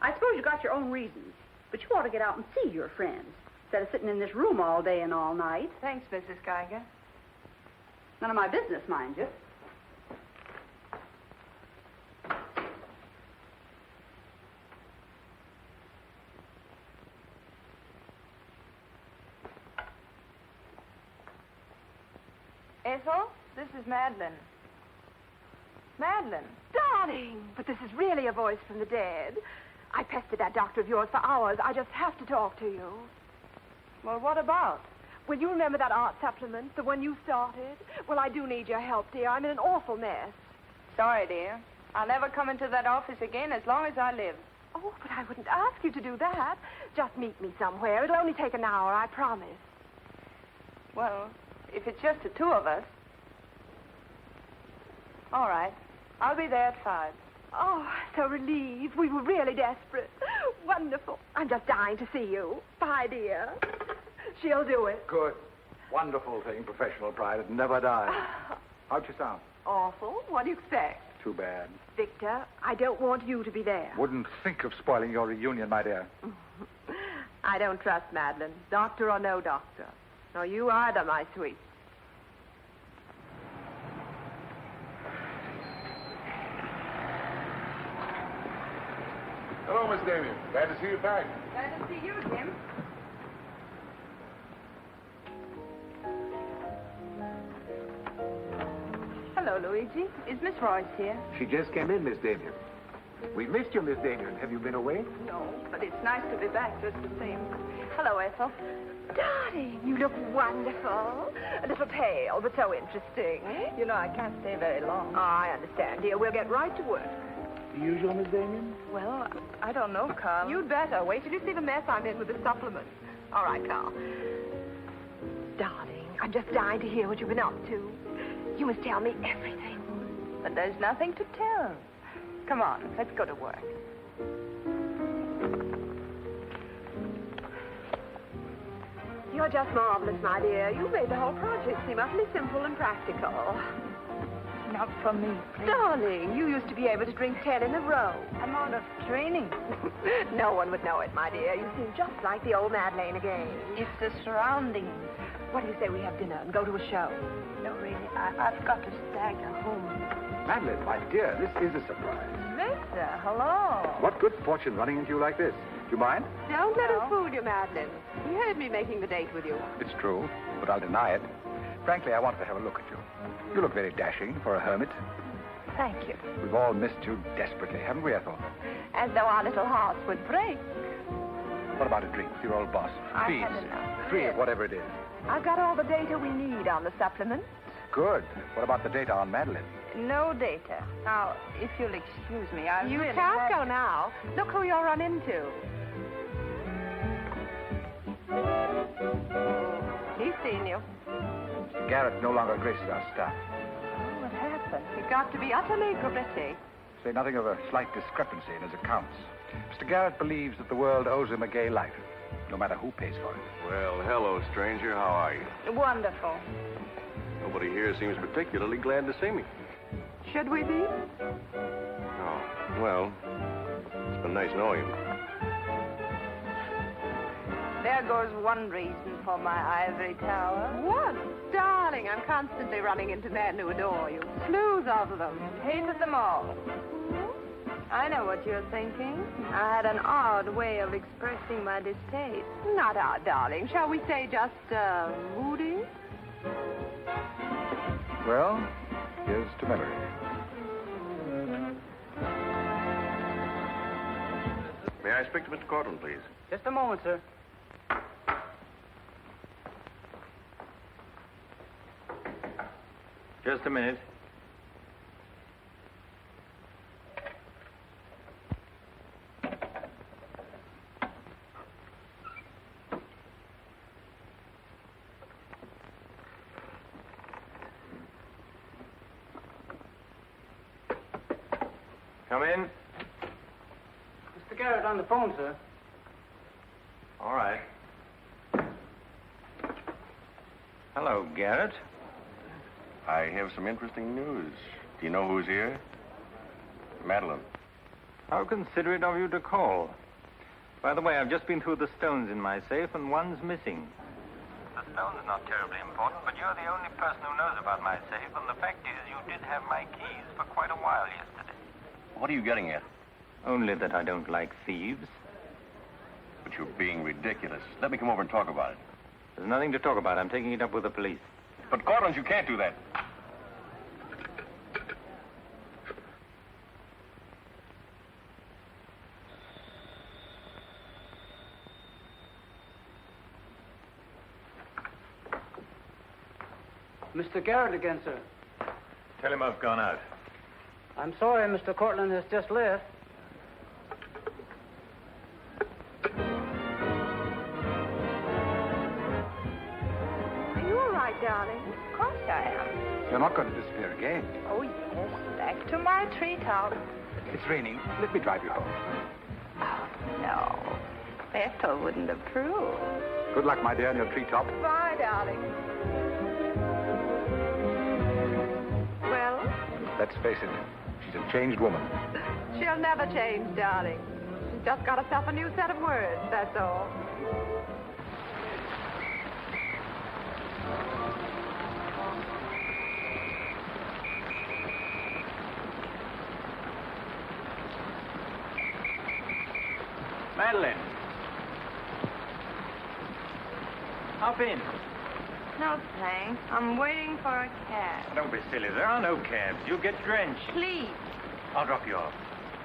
I suppose you got your own reasons, but you ought to get out and see your friends instead of sitting in this room all day and all night. Thanks, Mrs. Geiger. None of my business, mind you. Ethel, this is Madeline. Madeline. Darling, but this is really a voice from the dead. I pestered that doctor of yours for hours. I just have to talk to you. Well, what about? Well, you remember that art supplement, the one you started? Well, I do need your help, dear. I'm in an awful mess. Sorry, dear. I'll never come into that office again as long as I live. Oh, but I wouldn't ask you to do that. Just meet me somewhere. It'll only take an hour, I promise. Well, if it's just the two of us. All right. I'll be there at 5. Oh, so relieved. We were really desperate. Wonderful. I'm just dying to see you. Bye, dear. She'll do it. Good. Wonderful thing, professional pride. It never dies. How'd you sound? Awful. What do you expect? Too bad. Victor, I don't want you to be there. Wouldn't think of spoiling your reunion, my dear. I don't trust Madeline, doctor or no doctor. Nor you either, my sweet. Hello, Miss Damien. Glad to see you back. Glad to see you, Jim. Hello, Luigi. Is Miss Royce here? She just came in, Miss Damien. We missed you, Miss Damien. Have you been away? No, but it's nice to be back just the same. Hello, Ethel. Darling, you look wonderful. A little pale, but so interesting. You know, I can't stay very long. Oh, I understand, dear. We'll get right to work. The usual, Miss Damien? Well, I don't know, Carl. You'd better. Wait till you see the mess I'm in with the supplement. All right, Carl. Darling, I'm just dying to hear what you've been up to. You must tell me everything. but there's nothing to tell. Come on, let's go to work. You're just marvelous, my dear. You made the whole project seem utterly simple and practical. Not for me, please. Darling, you used to be able to drink 10 in a row. I'm out of training. No one would know it, my dear. You seem just like the old Madeleine again. It's the surroundings. What do you say we have dinner and go to a show? No, really, I've got to stagger home. Madeline, my dear, this is a surprise. Victor, hello. What good fortune running into you like this? Do you mind? Don't let us fool you, Madeline. He heard me making the date with you. It's true, but I'll deny it. Frankly, I wanted to have a look at you. You look very dashing for a hermit. Thank you. We've all missed you desperately, haven't we, Ethel? As though our little hearts would break. What about a drink with your old boss? I've Please. had enough. 3 of whatever it is. I've got all the data we need on the supplement. Good. What about the data on Madeline? No data. Now, if you'll excuse me, I You really can't have... go now. Look who you'll run into. He's seen you. Garrett no longer graces our staff. Oh, what happened? It got to be utterly gritty. Say nothing of a slight discrepancy in his accounts. Mr. Garrett believes that the world owes him a gay life, no matter who pays for it. Well, hello, stranger. How are you? Wonderful. Nobody here seems particularly glad to see me. Should we be? Oh, well, it's been nice knowing you. There goes one reason for my ivory tower. What? Darling, I'm constantly running into men who adore you. Slews of them. Hated them all. I know what you're thinking. I had an odd way of expressing my distaste. Not odd, darling. Shall we say just, moody? Well, here's to memory. May I speak to Mr. Cortland, please? Just a moment, sir. Just a minute. Come in. Mr. Garrett on the phone, sir. All right. Hello, Garrett. I have some interesting news. Do you know who's here? Madeline. How considerate of you to call. By the way, I've just been through the stones in my safe, and one's missing. The stone's not terribly important, but you're the only person who knows about my safe, and the fact is you did have my keys for quite a while yesterday. What are you getting at? Only that I don't like thieves. But you're being ridiculous. Let me come over and talk about it. There's nothing to talk about. I'm taking it up with the police. But, Cortland, you can't do that. Mr. Garrett again, sir. Tell him I've gone out. I'm sorry, Mr. Cortland has just left. Are you all right, darling? Of course I am. You're not going to disappear again. Oh, yes, back to my treetop. It's raining. Let me drive you home. Oh, no. Ethel wouldn't approve. Good luck, my dear, on your treetop. Bye, darling. Well? Let's face it, she's a changed woman. She'll never change, darling. She's just got herself a new set of words, that's all. Madeline. Hop in. No, thanks. I'm waiting for a cab. Don't be silly. There are no cabs. You get drenched. Please. I'll drop you off.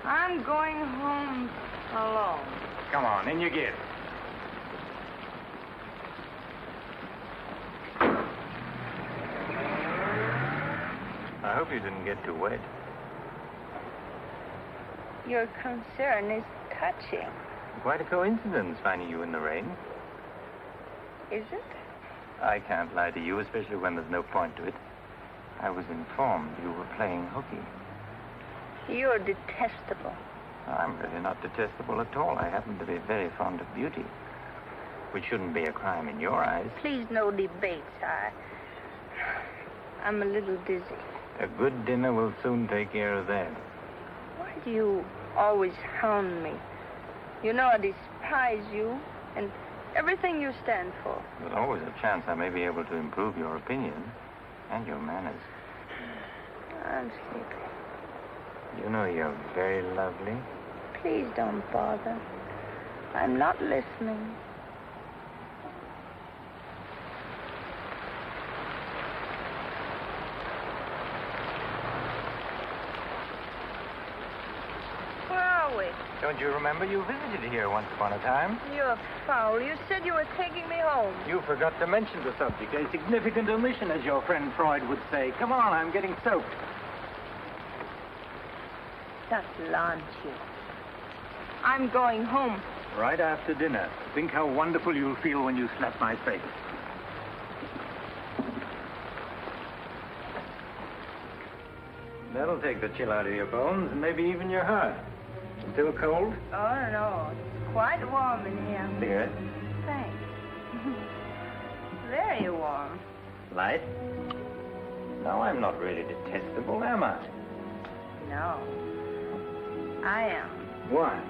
I'm going home alone. Come on, in you get. I hope you didn't get too wet. Your concern is touching. Quite a coincidence finding you in the rain. Is it? I can't lie to you, especially when there's no point to it. I was informed you were playing hooky. You're detestable. I'm really not detestable at all. I happen to be very fond of beauty, which shouldn't be a crime in your eyes. Please, no debates. I'm a little dizzy. A good dinner will soon take care of that. Why do you always hound me? You know I despise you and everything you stand for. There's always a chance I may be able to improve your opinion and your manners. I'm sleepy. You know you're very lovely. Please don't bother. I'm not listening. Where are we? Don't you remember you visited here once upon a time? You're foul. You said you were taking me home. You forgot to mention the subject. A significant omission, as your friend Freud would say. Come on, I'm getting soaked. That's lunch. I'm going home. Right after dinner. Think how wonderful you'll feel when you slap my face. That'll take the chill out of your bones and maybe even your heart. Still cold? Oh, no. It's quite warm in here. Good. Thanks. Very warm. Light? No, I'm not really detestable, am I? No. I am. Why?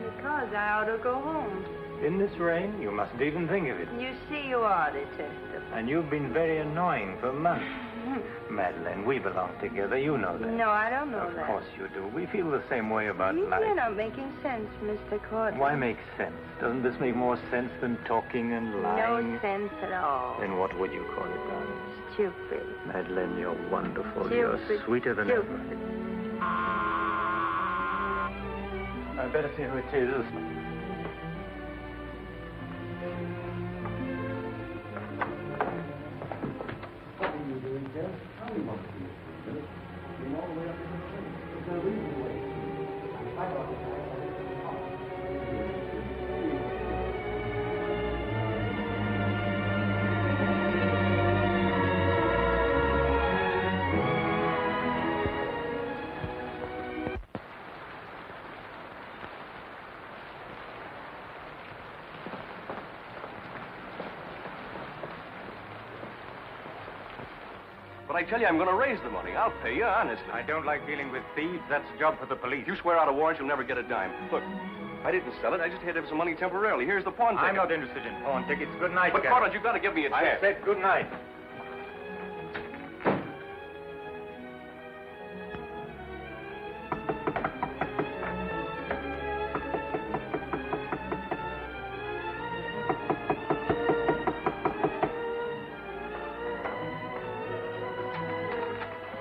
Because I ought to go home. In this rain, you mustn't even think of it. You see, you are detestable. And you've been very annoying for months. Madeleine, we belong together. You know that. No, I don't know Of that. course you do. We feel the same way about life. You're not making sense, Mr. Courtney. Why make sense? Doesn't this make more sense than talking and lying? No sense at all. Then what would you call it, darling? Stupid. Madeleine, you're wonderful. Stupid. You're sweeter than Stupid. ever. I better see who it is. But I tell you, I'm going to raise the money. I'll pay you, honestly. I don't like dealing with thieves. That's a job for the police. You swear out a warrant, you'll never get a dime. Look, I didn't sell it. I just had to have some money temporarily. Here's the pawn ticket. I'm not interested in pawn tickets. Good night, But, Garrett. Carter, you've got to give me a chance. I said good night.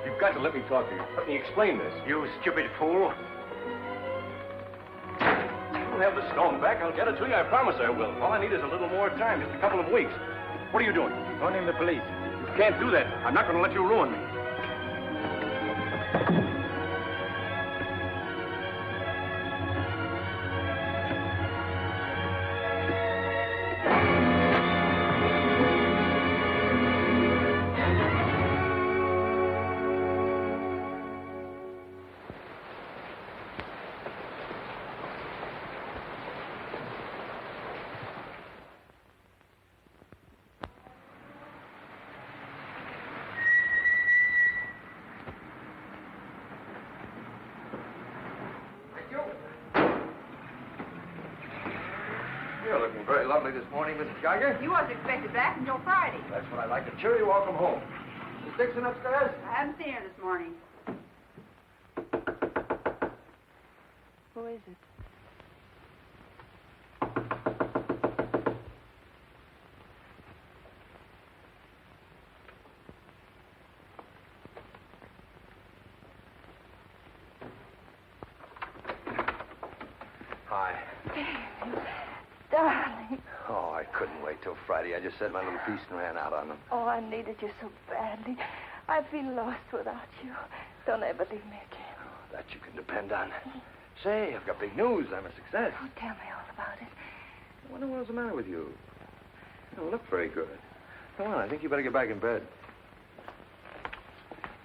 You've got to let me talk to you. Let me explain this. You stupid fool. I'll have the stone back. I'll get it to you. I promise I will. All I need is a little more time, just a couple of weeks. What are you doing? Phoning the police. You can't do that. I'm not going to let you ruin me. You're looking very lovely this morning, Mrs. Geiger. You wasn't expected back until Friday. That's what I like. A cheery welcome home. Is Dixon upstairs? I haven't seen her this morning. Who is it? Hi. Darling. Oh, I couldn't wait till Friday. I just said my little piece and ran out on them. Oh, I needed you so badly. I feel lost without you. Don't ever leave me again. Oh, that you can depend on. Say, I've got big news. I'm a success. Oh, tell me all about it. I wonder what's the matter with you. You don't look very good. Come on, I think you better get back in bed.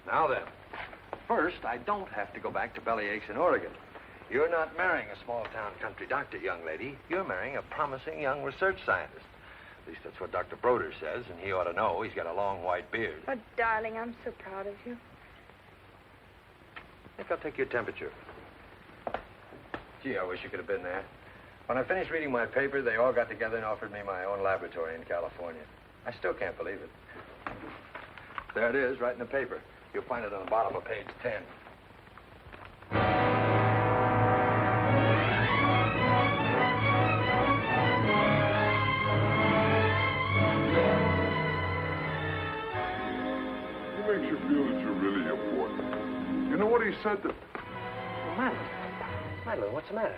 Now then, first, I don't have to go back to Bellyaches in Oregon. You're not marrying a small-town country doctor, young lady. You're marrying a promising young research scientist. At least that's what Dr. Broder says, and he ought to know. He's got a long white beard. Oh, darling, I'm so proud of you. I think I'll take your temperature. Gee, I wish you could have been there. When I finished reading my paper, they all got together and offered me my own laboratory in California. I still can't believe it. There it is, right in the paper. You'll find it on the bottom of page 10. What makes you feel that you're really important? You know what he said that... Oh, Madeline. Madeline, what's the matter?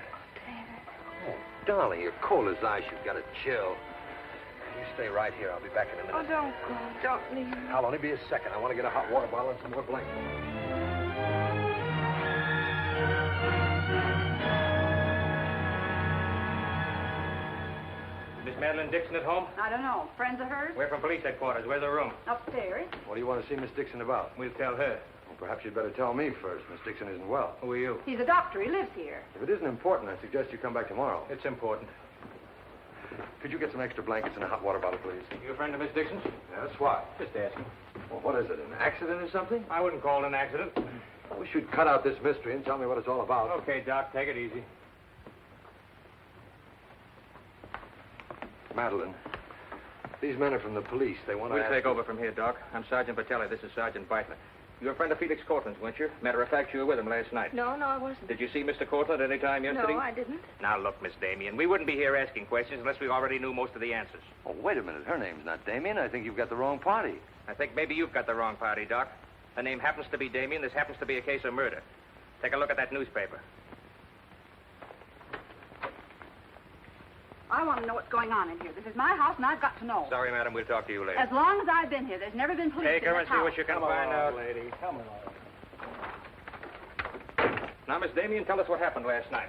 Oh, darling, you're cold as ice. You've got a chill. You stay right here. I'll be back in a minute. Oh, don't go. Don't leave me. I'll only be a second. I want to get a hot water bottle and some more blankets. Miss Madeline Dixon at home? I don't know. Friends of hers? We're from police headquarters. Where's the room? Upstairs. What do you want to see Miss Dixon about? We'll tell her. Well, perhaps you'd better tell me first. Miss Dixon isn't well. Who are you? He's a doctor. He lives here. If it isn't important, I suggest you come back tomorrow. It's important. Could you get some extra blankets and a hot water bottle, please? You a friend of Miss Dixon's? Yes, why? Just asking. Well, what is it, an accident or something? I wouldn't call it an accident. I wish you'd cut out this mystery and tell me what it's all about. Okay, Doc, take it easy. Madeline, these men are from the police. They want to We'll take over from here, Doc. I'm Sergeant Patelli. This is Sergeant Beitler. You're a friend of Felix Cortland's, weren't you? Matter of fact, you were with him last night. No, I wasn't. Did you see Mr. Cortland any time yesterday? No, I didn't. Now, look, Miss Damien, we wouldn't be here asking questions unless we already knew most of the answers. Oh, wait a minute. Her name's not Damien. I think you've got the wrong party. I think maybe you've got the wrong party, Doc. Her name happens to be Damien. This happens to be a case of murder. Take a look at that newspaper. I want to know what's going on in here. This is my house, and I've got to know. Sorry, madam. We'll talk to you later. As long as I've been here, there's never been police Take in her this and see house. what you can find out. lady. Come on. Now, Miss Damien, tell us what happened last night.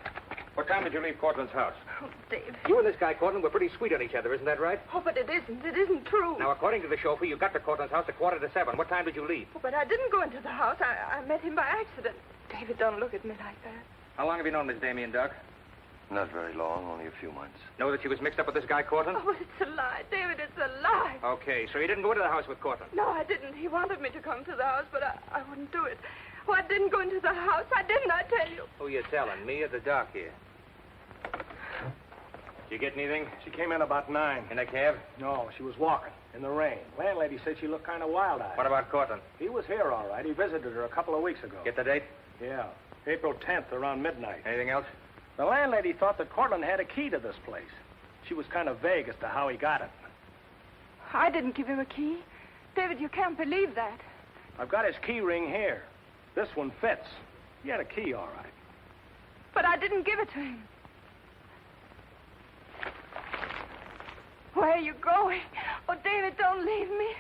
What time did you leave Cortland's house? Oh, Dave. You and this guy, Cortland, were pretty sweet on each other, isn't that right? Oh, but it isn't. It isn't true. Now, according to the chauffeur, you got to Cortland's house at 6:45. What time did you leave? Oh, but I didn't go into the house. I met him by accident. David, don't look at me like that. How long have you known Miss Damien, Doc? Not very long, only a few months. Know that she was mixed up with this guy, Cortland? Oh, but it's a lie, David. It's a lie. Okay, so you didn't go into the house with Cortland? No, I didn't. He wanted me to come to the house, but I wouldn't do it. Oh, I didn't go into the house. I didn't, I tell you. Who you telling, me or the doc here? Did you get anything? She came in about 9. In a cab? No, she was walking in the rain. Landlady said she looked kind of wild-eyed. What about Cortland? He was here, all right. He visited her a couple of weeks ago. Get the date? Yeah, April 10th, around midnight. Anything else? The landlady thought that Cortland had a key to this place. She was kind of vague as to how he got it. I didn't give him a key. David, you can't believe that. I've got his key ring here. This one fits. He had a key, all right. But I didn't give it to him. Where are you going? Oh, David, don't leave me.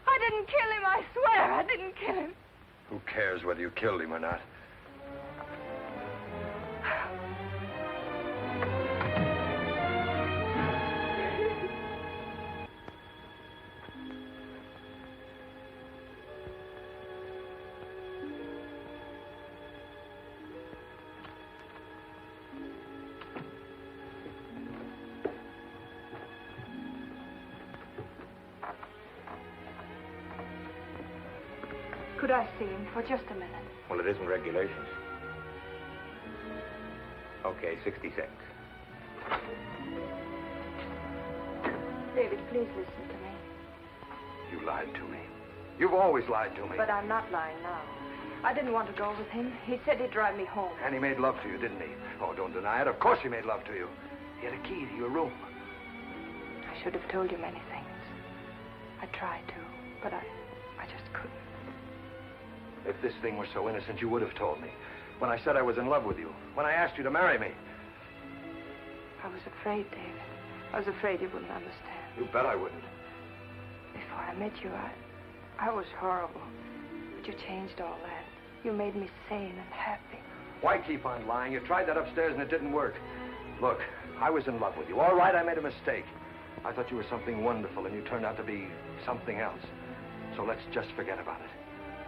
I didn't kill him, I swear. I didn't kill him. Who cares whether you killed him or not? Could I see him for just a minute? Well, it isn't regulations. Okay, 60 seconds. David, please listen to me. You lied to me. You've always lied to me. But I'm not lying now. I didn't want to go with him. He said he'd drive me home. And he made love to you, didn't he? Oh, don't deny it. Of course he made love to you. He had a key to your room. I should have told you many things. I tried to, but I just couldn't. If this thing were so innocent, you would have told me. When I said I was in love with you. When I asked you to marry me. I was afraid, David. I was afraid you wouldn't understand. You bet I wouldn't. Before I met you, I was horrible. But you changed all that. You made me sane and happy. Why keep on lying? You tried that upstairs and it didn't work. Look, I was in love with you. All right, I made a mistake. I thought you were something wonderful and you turned out to be something else. So let's just forget about it.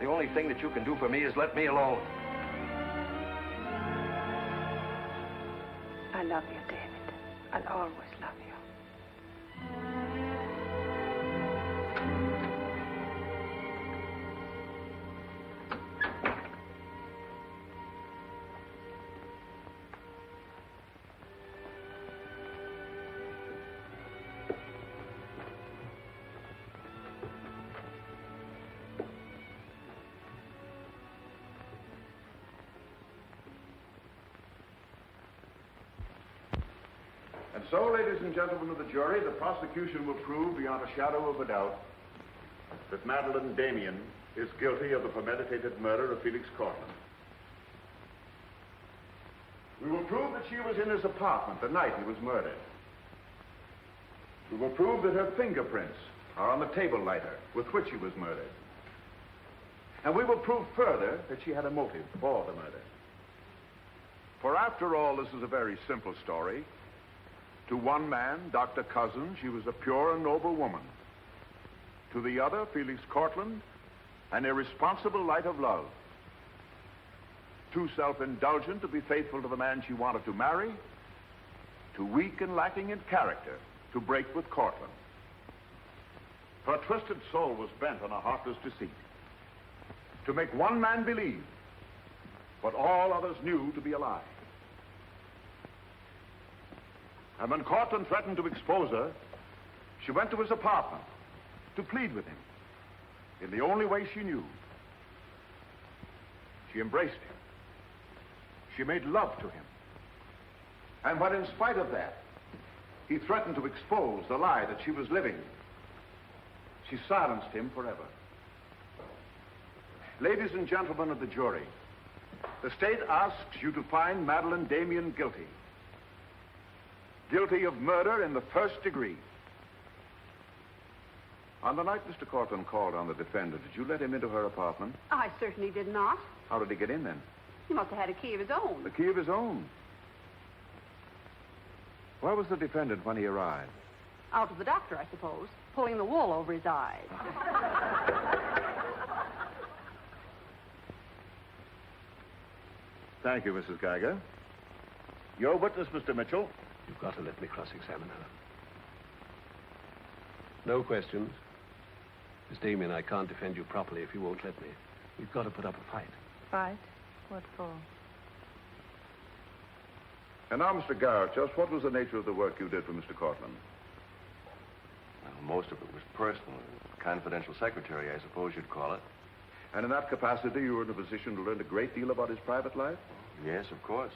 The only thing that you can do for me is let me alone. I love you, David. I'll always love you. And so, ladies and gentlemen of the jury, the prosecution will prove beyond a shadow of a doubt that Madeleine Damien is guilty of the premeditated murder of Felix Cortland. We will prove that she was in his apartment the night he was murdered. We will prove that her fingerprints are on the table lighter with which he was murdered. And we will prove further that she had a motive for the murder. For after all, this is a very simple story. To one man, Dr. Cousins, she was a pure and noble woman. To the other, Felix Cortland, an irresponsible light of love. Too self-indulgent to be faithful to the man she wanted to marry. Too weak and lacking in character to break with Cortland. Her twisted soul was bent on a heartless deceit. To make one man believe what all others knew to be a lie. And when Cortland threatened to expose her, she went to his apartment to plead with him in the only way she knew. She embraced him. She made love to him. And when, in spite of that, he threatened to expose the lie that she was living, she silenced him forever. Ladies and gentlemen of the jury, the state asks you to find Madeleine Damien guilty. Guilty of murder in the first degree. On the night Mr. Cortland called on the defendant, did you let him into her apartment? I certainly did not. How did he get in then? He must have had a key of his own. The key of his own. Where was the defendant when he arrived? Out with the doctor, I suppose, pulling the wool over his eyes. Thank you, Mrs. Geiger. Your witness, Mr. Mitchell. You've got to let me cross-examine her. No questions. Miss Damien, I can't defend you properly if you won't let me. We've got to put up a fight. Fight? What for? And now, Mr. Garrett, just what was the nature of the work you did for Mr. Cortland? Well, most of it was personal. Confidential secretary, I suppose you'd call it. And in that capacity, you were in a position to learn a great deal about his private life? Yes, of course.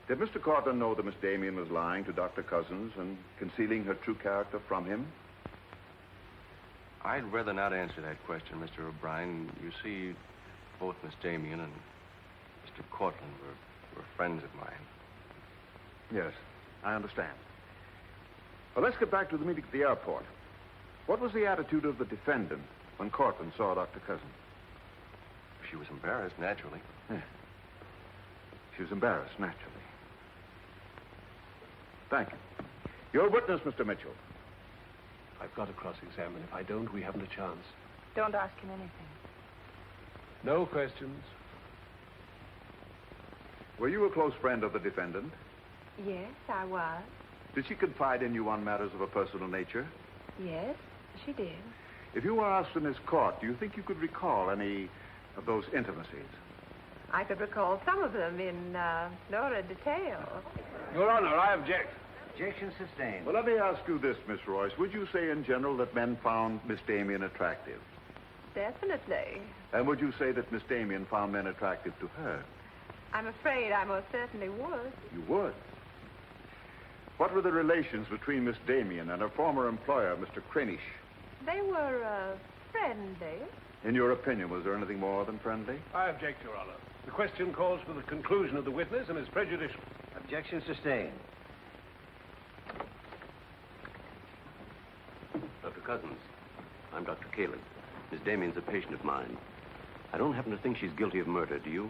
Did Mr. Cortland know that Miss Damien was lying to Dr. Cousins and concealing her true character from him? I'd rather not answer that question, Mr. O'Brien. You see, both Miss Damien and Mr. Cortland were friends of mine. Yes, I understand. Well, let's get back to the meeting at the airport. What was the attitude of the defendant when Cortland saw Dr. Cousins? She was embarrassed, naturally. Yeah. She was embarrassed, naturally. Thank you. Your witness, Mr. Mitchell. I've got to cross-examine. If I don't, we haven't a chance. Don't ask him anything. No questions. Were you a close friend of the defendant? Yes, I was. Did she confide in you on matters of a personal nature? Yes, she did. If you were asked in this court, do you think you could recall any of those intimacies? I could recall some of them in lurid detail. Your Honor, I object. Objection sustained. Well, let me ask you this, Miss Royce. Would you say in general that men found Miss Damien attractive? Definitely. And would you say that Miss Damien found men attractive to her? I'm afraid I most certainly would. You would? What were the relations between Miss Damien and her former employer, Mr. Cranish? They were friendly. In your opinion, was there anything more than friendly? I object, Your Honor. The question calls for the conclusion of the witness and is prejudicial. Objection sustained. Dr. Cousins, I'm Dr. Kalin. Miss Damien's a patient of mine. I don't happen to think she's guilty of murder, do you?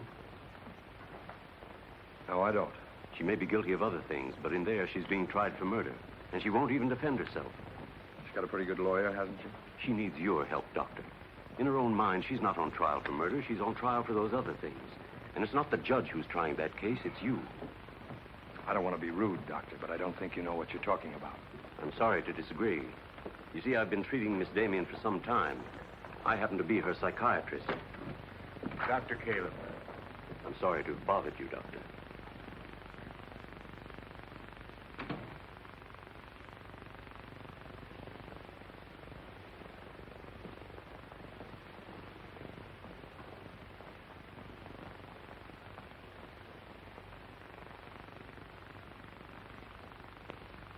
No, I don't. She may be guilty of other things, but in there she's being tried for murder, and she won't even defend herself. She's got a pretty good lawyer, hasn't she? She needs your help, Doctor. In her own mind, she's not on trial for murder. She's on trial for those other things. And it's not the judge who's trying that case, it's you. I don't want to be rude, Doctor, but I don't think you know what you're talking about. I'm sorry to disagree. You see, I've been treating Miss Damien for some time. I happen to be her psychiatrist. Dr. Caleb. I'm sorry to have bothered you, Doctor.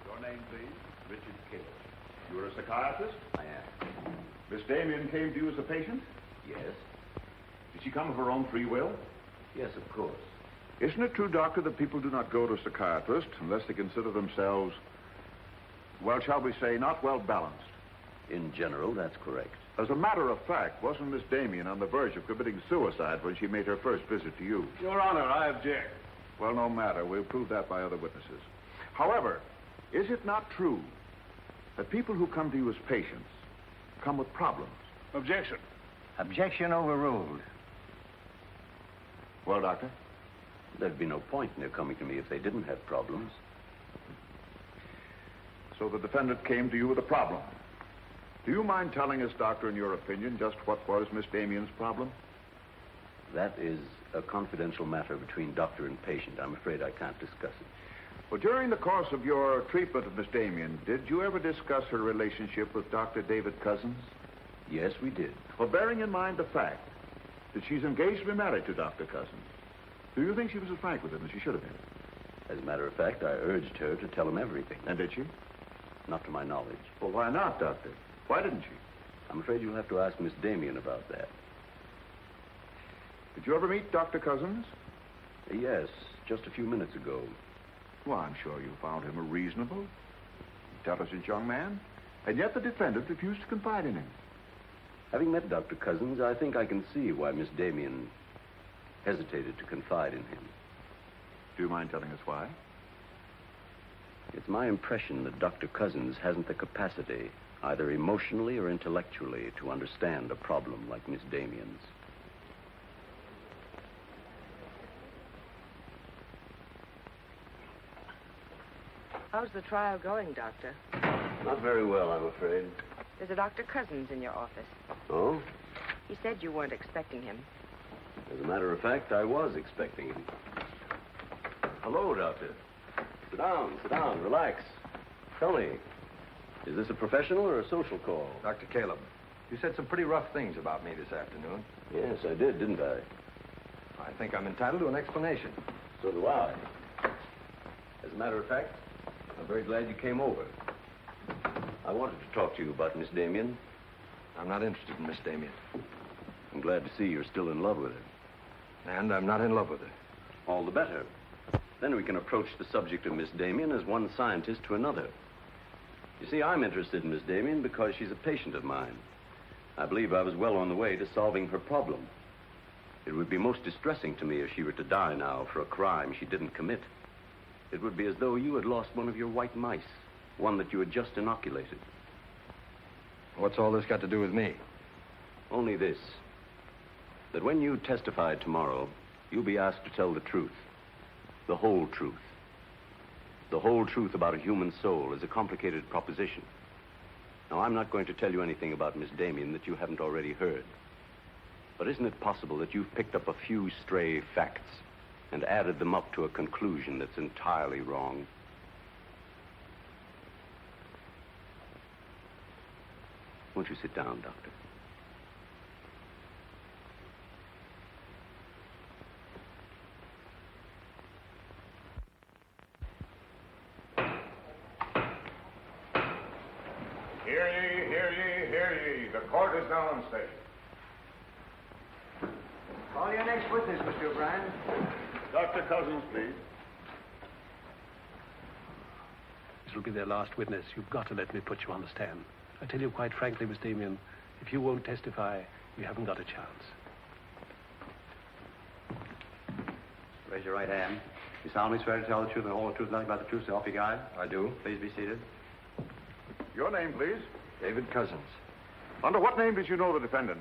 Your name, please? Richard Caleb. You're a psychiatrist? I am. Miss Damien came to you as a patient? Yes? Did she come of her own free will? Yes, of course. Isn't it true, Doctor, that people do not go to psychiatrists unless they consider themselves, well, shall we say, not well balanced? In general, that's correct. As a matter of fact, wasn't Miss Damien on the verge of committing suicide when she made her first visit to you? Your Honor, I object. Well, no matter. We'll prove that by other witnesses. However, is it not true that people who come to you as patients come with problems? Objection. Objection overruled. Well, Doctor? There'd be no point in their coming to me if they didn't have problems. So the defendant came to you with a problem. Do you mind telling us, Doctor, in your opinion, just what was Miss Damien's problem? That is a confidential matter between doctor and patient. I'm afraid I can't discuss it. Well, during the course of your treatment of Miss Damien, did you ever discuss her relationship with Dr. David Cousins? Yes, we did. Well, bearing in mind the fact that she's engaged to be married to Dr. Cousins, do you think she was as frank with him as she should have been? As a matter of fact, I urged her to tell him everything. And did she? Not to my knowledge. Well, why not, Doctor? Why didn't she? I'm afraid you'll have to ask Miss Damien about that. Did you ever meet Dr. Cousins? Yes, just a few minutes ago. Well, I'm sure you found him a reasonable, intelligent young man, and yet the defendant refused to confide in him. Having met Dr. Cousins, I think I can see why Miss Damien hesitated to confide in him. Do you mind telling us why? It's my impression that Dr. Cousins hasn't the capacity, either emotionally or intellectually, to understand a problem like Miss Damien's. How's the trial going, Doctor? Not very well, I'm afraid. There's a Dr. Cousins in your office. Oh? He said you weren't expecting him. As a matter of fact, I was expecting him. Hello, Doctor. Sit down, relax. Tell me, is this a professional or a social call? Dr. Caleb, you said some pretty rough things about me this afternoon. Yes, I did, didn't I? I think I'm entitled to an explanation. So do I. As a matter of fact, I'm very glad you came over. I wanted to talk to you about Miss Damien. I'm not interested in Miss Damien. I'm glad to see you're still in love with her. And I'm not in love with her. All the better. Then we can approach the subject of Miss Damien as one scientist to another. You see, I'm interested in Miss Damien because she's a patient of mine. I believe I was well on the way to solving her problem. It would be most distressing to me if she were to die now for a crime she didn't commit. It would be as though you had lost one of your white mice, one that you had just inoculated. What's all this got to do with me? Only this, that when you testify tomorrow, you'll be asked to tell the truth. The whole truth. The whole truth about a human soul is a complicated proposition. Now, I'm not going to tell you anything about Miss Damien that you haven't already heard. But isn't it possible that you've picked up a few stray facts and added them up to a conclusion that's entirely wrong? Won't you sit down, Doctor? Hear ye, hear ye, hear ye. The court is now in session. Call your next witness, Mr. O'Brien. Dr. Cousins, please. This will be their last witness. You've got to let me put you on the stand. I tell you quite frankly, Miss Damien, if you won't testify, you haven't got a chance. Raise your right hand. You solemnly swear to tell the truth and the whole truth, nothing but the truth, so help you God? I do. Please be seated. Your name, please. David Cousins. Under what name did you know the defendant?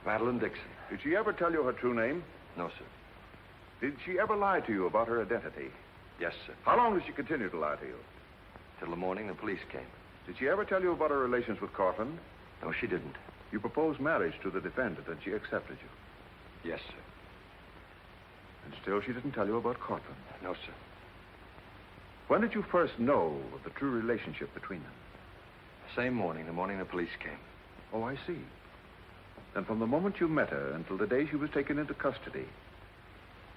Madeline Dixon. Did she ever tell you her true name? No, sir. Did she ever lie to you about her identity? Yes, sir. How long did she continue to lie to you? Till the morning the police came. Did she ever tell you about her relations with Cortland? No, she didn't. You proposed marriage to the defendant and she accepted you? Yes, sir. And still she didn't tell you about Cortland? No, sir. When did you first know of the true relationship between them? Same morning, the morning the police came. Oh, I see. Then from the moment you met her until the day she was taken into custody,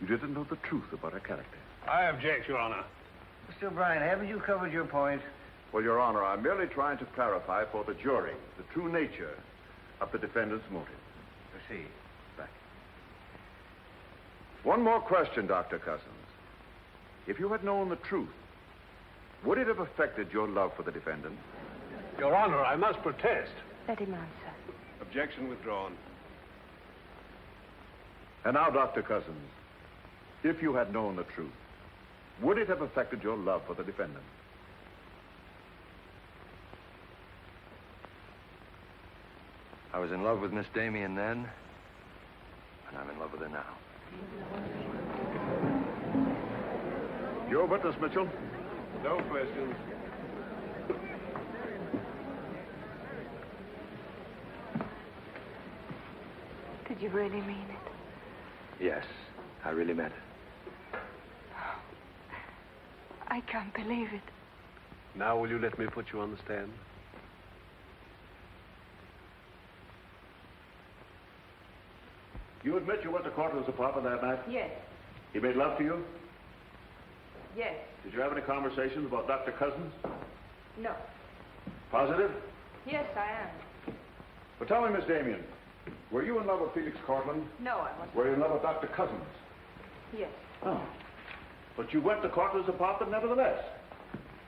you didn't know the truth about her character. I object, Your Honor. Mr. O'Brien, haven't you covered your point? Well, Your Honor, I'm merely trying to clarify for the jury the true nature of the defendant's motive. Proceed. Back. One more question, Dr. Cousins. If you had known the truth, would it have affected your love for the defendant? Your Honor, I must protest. Let him answer. Objection withdrawn. And now, Dr. Cousins, if you had known the truth, would it have affected your love for the defendant? I was in love with Miss Damien then, and I'm in love with her now. Your witness, Mitchell. No questions. Did you really mean it? Yes, I really meant it. I can't believe it. Now will you let me put you on the stand? You admit you went to Cortland's apartment that night? Yes. He made love to you? Yes. Did you have any conversations about Dr. Cousins? No. Positive? Yes, I am. But tell me, Miss Damien, were you in love with Felix Cortland? No, I wasn't. Were you in love with Dr. Cousins? Yes. Oh. But you went to Cortland's apartment nevertheless.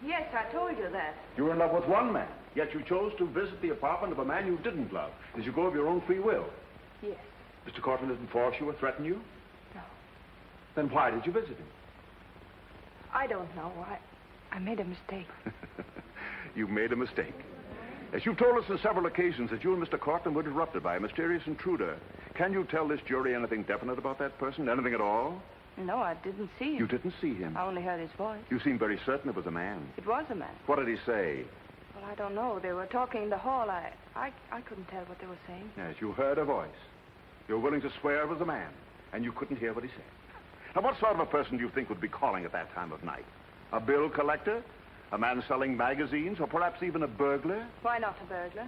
Yes, I told you that. You were in love with one man, yet you chose to visit the apartment of a man you didn't love. Did you go of your own free will? Yes. Mr. Cortland didn't force you or threaten you? No. Then why did you visit him? I don't know. I made a mistake. You made a mistake. As you've told us on several occasions that you and Mr. Cortland were interrupted by a mysterious intruder. Can you tell this jury anything definite about that person? Anything at all? No, I didn't see him. You didn't see him? I only heard his voice. You seem very certain it was a man. It was a man. What did he say? Well, I don't know. They were talking in the hall. I couldn't tell what they were saying. Yes, you heard a voice. You're willing to swear it was a man, and you couldn't hear what he said. Now, what sort of a person do you think would be calling at that time of night? A bill collector? A man selling magazines? Or perhaps even a burglar? Why not a burglar?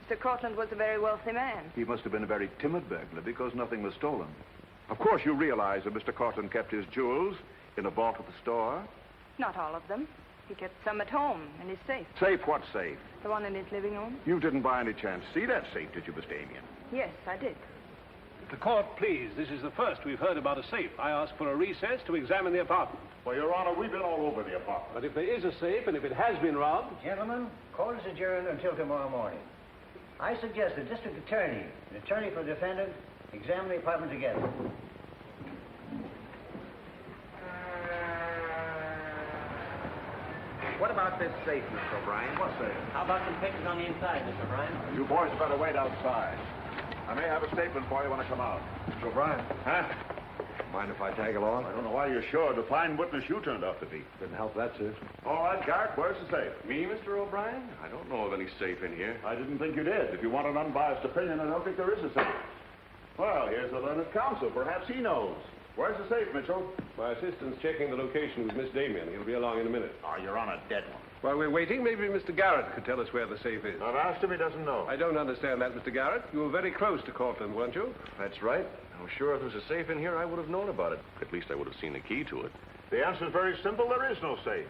Mr. Cortland was a very wealthy man. He must have been a very timid burglar because nothing was stolen. Of course, you realize that Mr. Cortland kept his jewels in a vault at the store? Not all of them. He kept some at home in his safe. Safe? What safe? The one in his living room? You didn't by any chance see that safe, did you, Miss Damien? Yes, I did. The court, please. This is the first we've heard about a safe. I ask for a recess to examine the apartment. Well, Your Honor, we've been all over the apartment. But if there is a safe, and if it has been robbed... Gentlemen, court is adjourned until tomorrow morning. I suggest the district attorney, the attorney for the defendant, examine the apartment together. What about this safe, Mr. O'Brien? What safe? How about some pictures on the inside, Mr. O'Brien? You boys better wait outside. I may have a statement for you when I come out. Mr. O'Brien. Huh? Mind if I tag along? I don't know why you're sure. The fine witness you turned out to be. Couldn't help that, sir. All right, Garrett, where's the safe? Me, Mr. O'Brien? I don't know of any safe in here. I didn't think you did. If you want an unbiased opinion, I don't think there is a safe. Well, here's the learned counsel. Perhaps he knows. Where's the safe, Mitchell? My assistant's checking the location with Miss Damien. He'll be along in a minute. Oh, you're on a dead one. While we're waiting, maybe Mr. Garrett could tell us where the safe is. I've asked him, he doesn't know. I don't understand that, Mr. Garrett. You were very close to Cortland, weren't you? That's right. I'm sure if there was a safe in here, I would have known about it. At least I would have seen the key to it. The answer's very simple. There is no safe.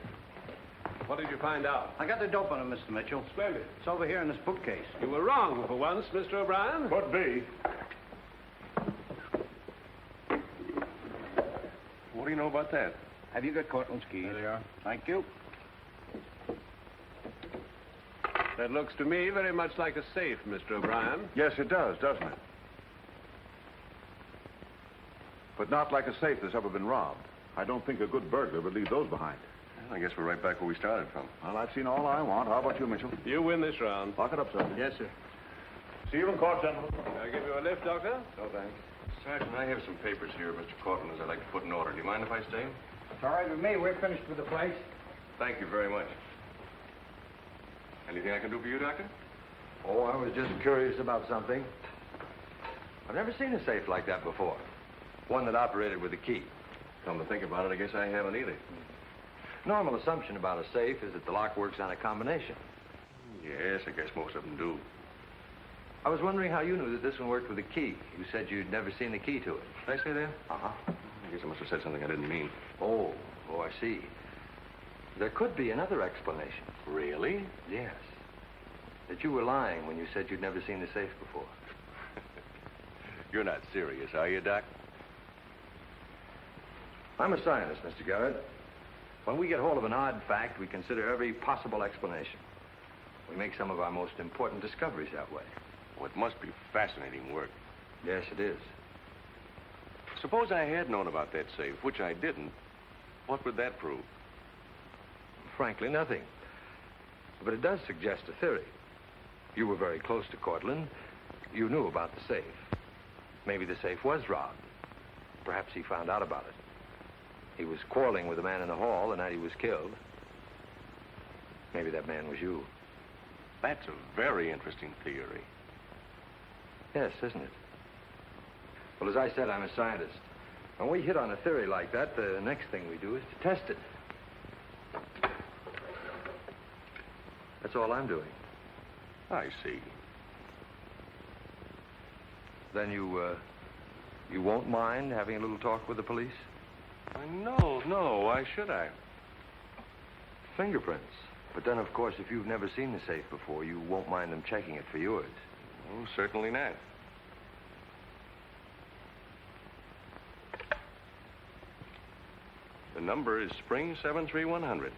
What did you find out? I got the dope on him, Mr. Mitchell. Splendid. It's over here in this bookcase. You were wrong for once, Mr. O'Brien. Could be. What do you know about that? Have you got Cortland's keys? There they are. Thank you. That looks to me very much like a safe, Mr. O'Brien. Yes, it does, doesn't it? But not like a safe that's ever been robbed. I don't think a good burglar would leave those behind. Well, I guess we're right back where we started from. Well, I've seen all I want. How about you, Mitchell? You win this round. Lock it up, sir. Yes, sir. See you in court, gentlemen. Can I give you a lift, Doctor? No, thanks. Sergeant, I have some papers here, Mr. Cortland, I'd like to put in order. Do you mind if I stay? It's all right with me. We're finished with the place. Thank you very much. Anything I can do for you, Doctor? Oh, I was just curious about something. I've never seen a safe like that before. One that operated with a key. Come to think about it, I guess I haven't either. Normal assumption about a safe is that the lock works on a combination. Yes, I guess most of them do. I was wondering how you knew that this one worked with a key. You said you'd never seen the key to it. Did I say that? Uh-huh. I guess I must have said something I didn't mean. Oh, I see. There could be another explanation. Really? Yes. That you were lying when you said you'd never seen the safe before. You're not serious, are you, Doc? I'm a scientist, Mr. Garrett. When we get hold of an odd fact, we consider every possible explanation. We make some of our most important discoveries that way. Well, it must be fascinating work. Yes, it is. Suppose I had known about that safe, which I didn't. What would that prove? Frankly, nothing. But it does suggest a theory. You were very close to Cortland. You knew about the safe. Maybe the safe was robbed. Perhaps he found out about it. He was quarreling with a man in the hall the night he was killed. Maybe that man was you. That's a very interesting theory. Yes, isn't it? Well, as I said, I'm a scientist. When we hit on a theory like that, the next thing we do is to test it. That's all I'm doing. I see. Then you won't mind having a little talk with the police? No. Why should I? Fingerprints. But then, of course, if you've never seen the safe before, you won't mind them checking it for yours. Oh, certainly not. The number is Spring 73100.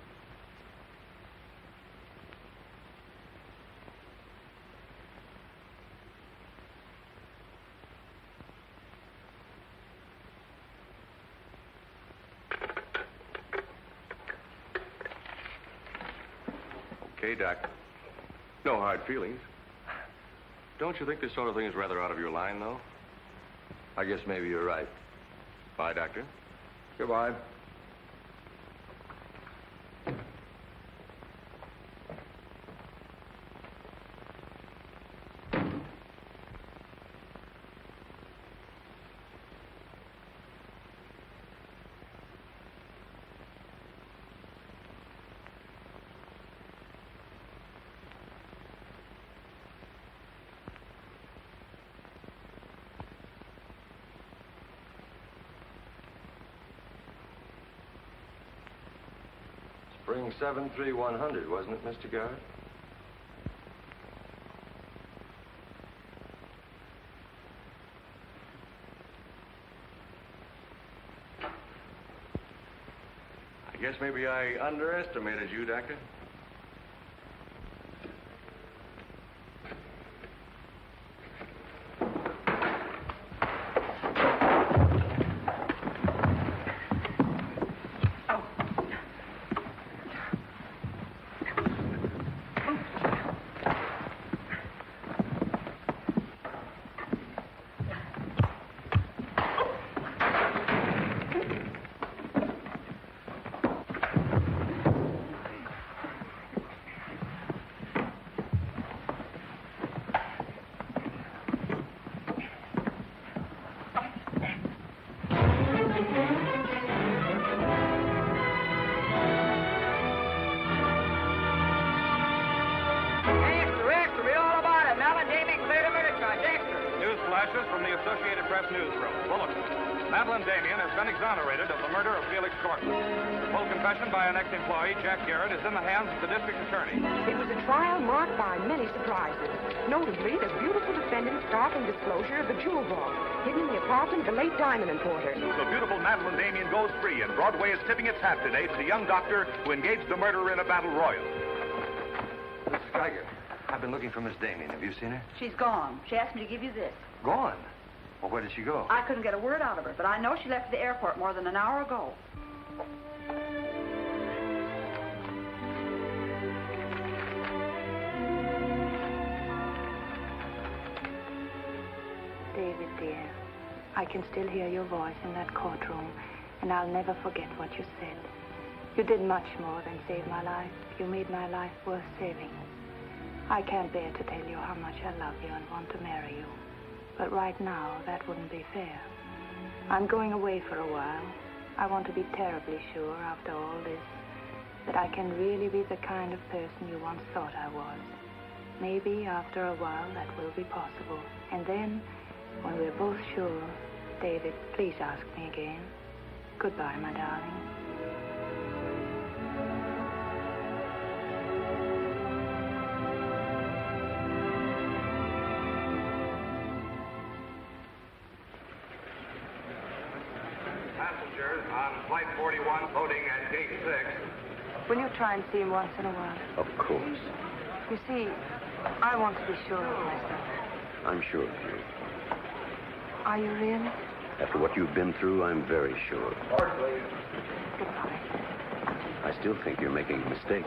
Okay, Doc. No hard feelings. Don't you think this sort of thing is rather out of your line, though? I guess maybe you're right. Bye, Doctor. Goodbye. Spring 73100, wasn't it, Mr. Garrett? I guess maybe I underestimated you, Doctor. From the Associated Press newsroom. Bulletin. Madeleine Damien has been exonerated of the murder of Felix Cortland. The full confession by an ex-employee, Jack Garrett, is in the hands of the district attorney. It was a trial marked by many surprises. Notably, the beautiful defendant's startling disclosure of the jewel vault hidden in the apartment of the late diamond importer. The beautiful Madeleine Damien goes free, and Broadway is tipping its hat today to the young doctor who engaged the murderer in a battle royal. Mrs. Geiger, I've been looking for Miss Damien. Have you seen her? She's gone. She asked me to give you this. Gone? Well, where did she go? I couldn't get a word out of her, but I know she left the airport more than an hour ago. David, dear, I can still hear your voice in that courtroom, and I'll never forget what you said. You did much more than save my life. You made my life worth saving. I can't bear to tell you how much I love you and want to marry you. But right now, that wouldn't be fair. I'm going away for a while. I want to be terribly sure, after all this, that I can really be the kind of person you once thought I was. Maybe after a while that will be possible. And then, when we're both sure, David, please ask me again. Goodbye, my darling. Passengers on Flight 41 boarding at Gate 6. Will you try and see him once in a while? Of course. You see, I want to be sure of myself. I'm sure of you. Are you really? After what you've been through, I'm very sure. Goodbye. I still think you're making a mistake.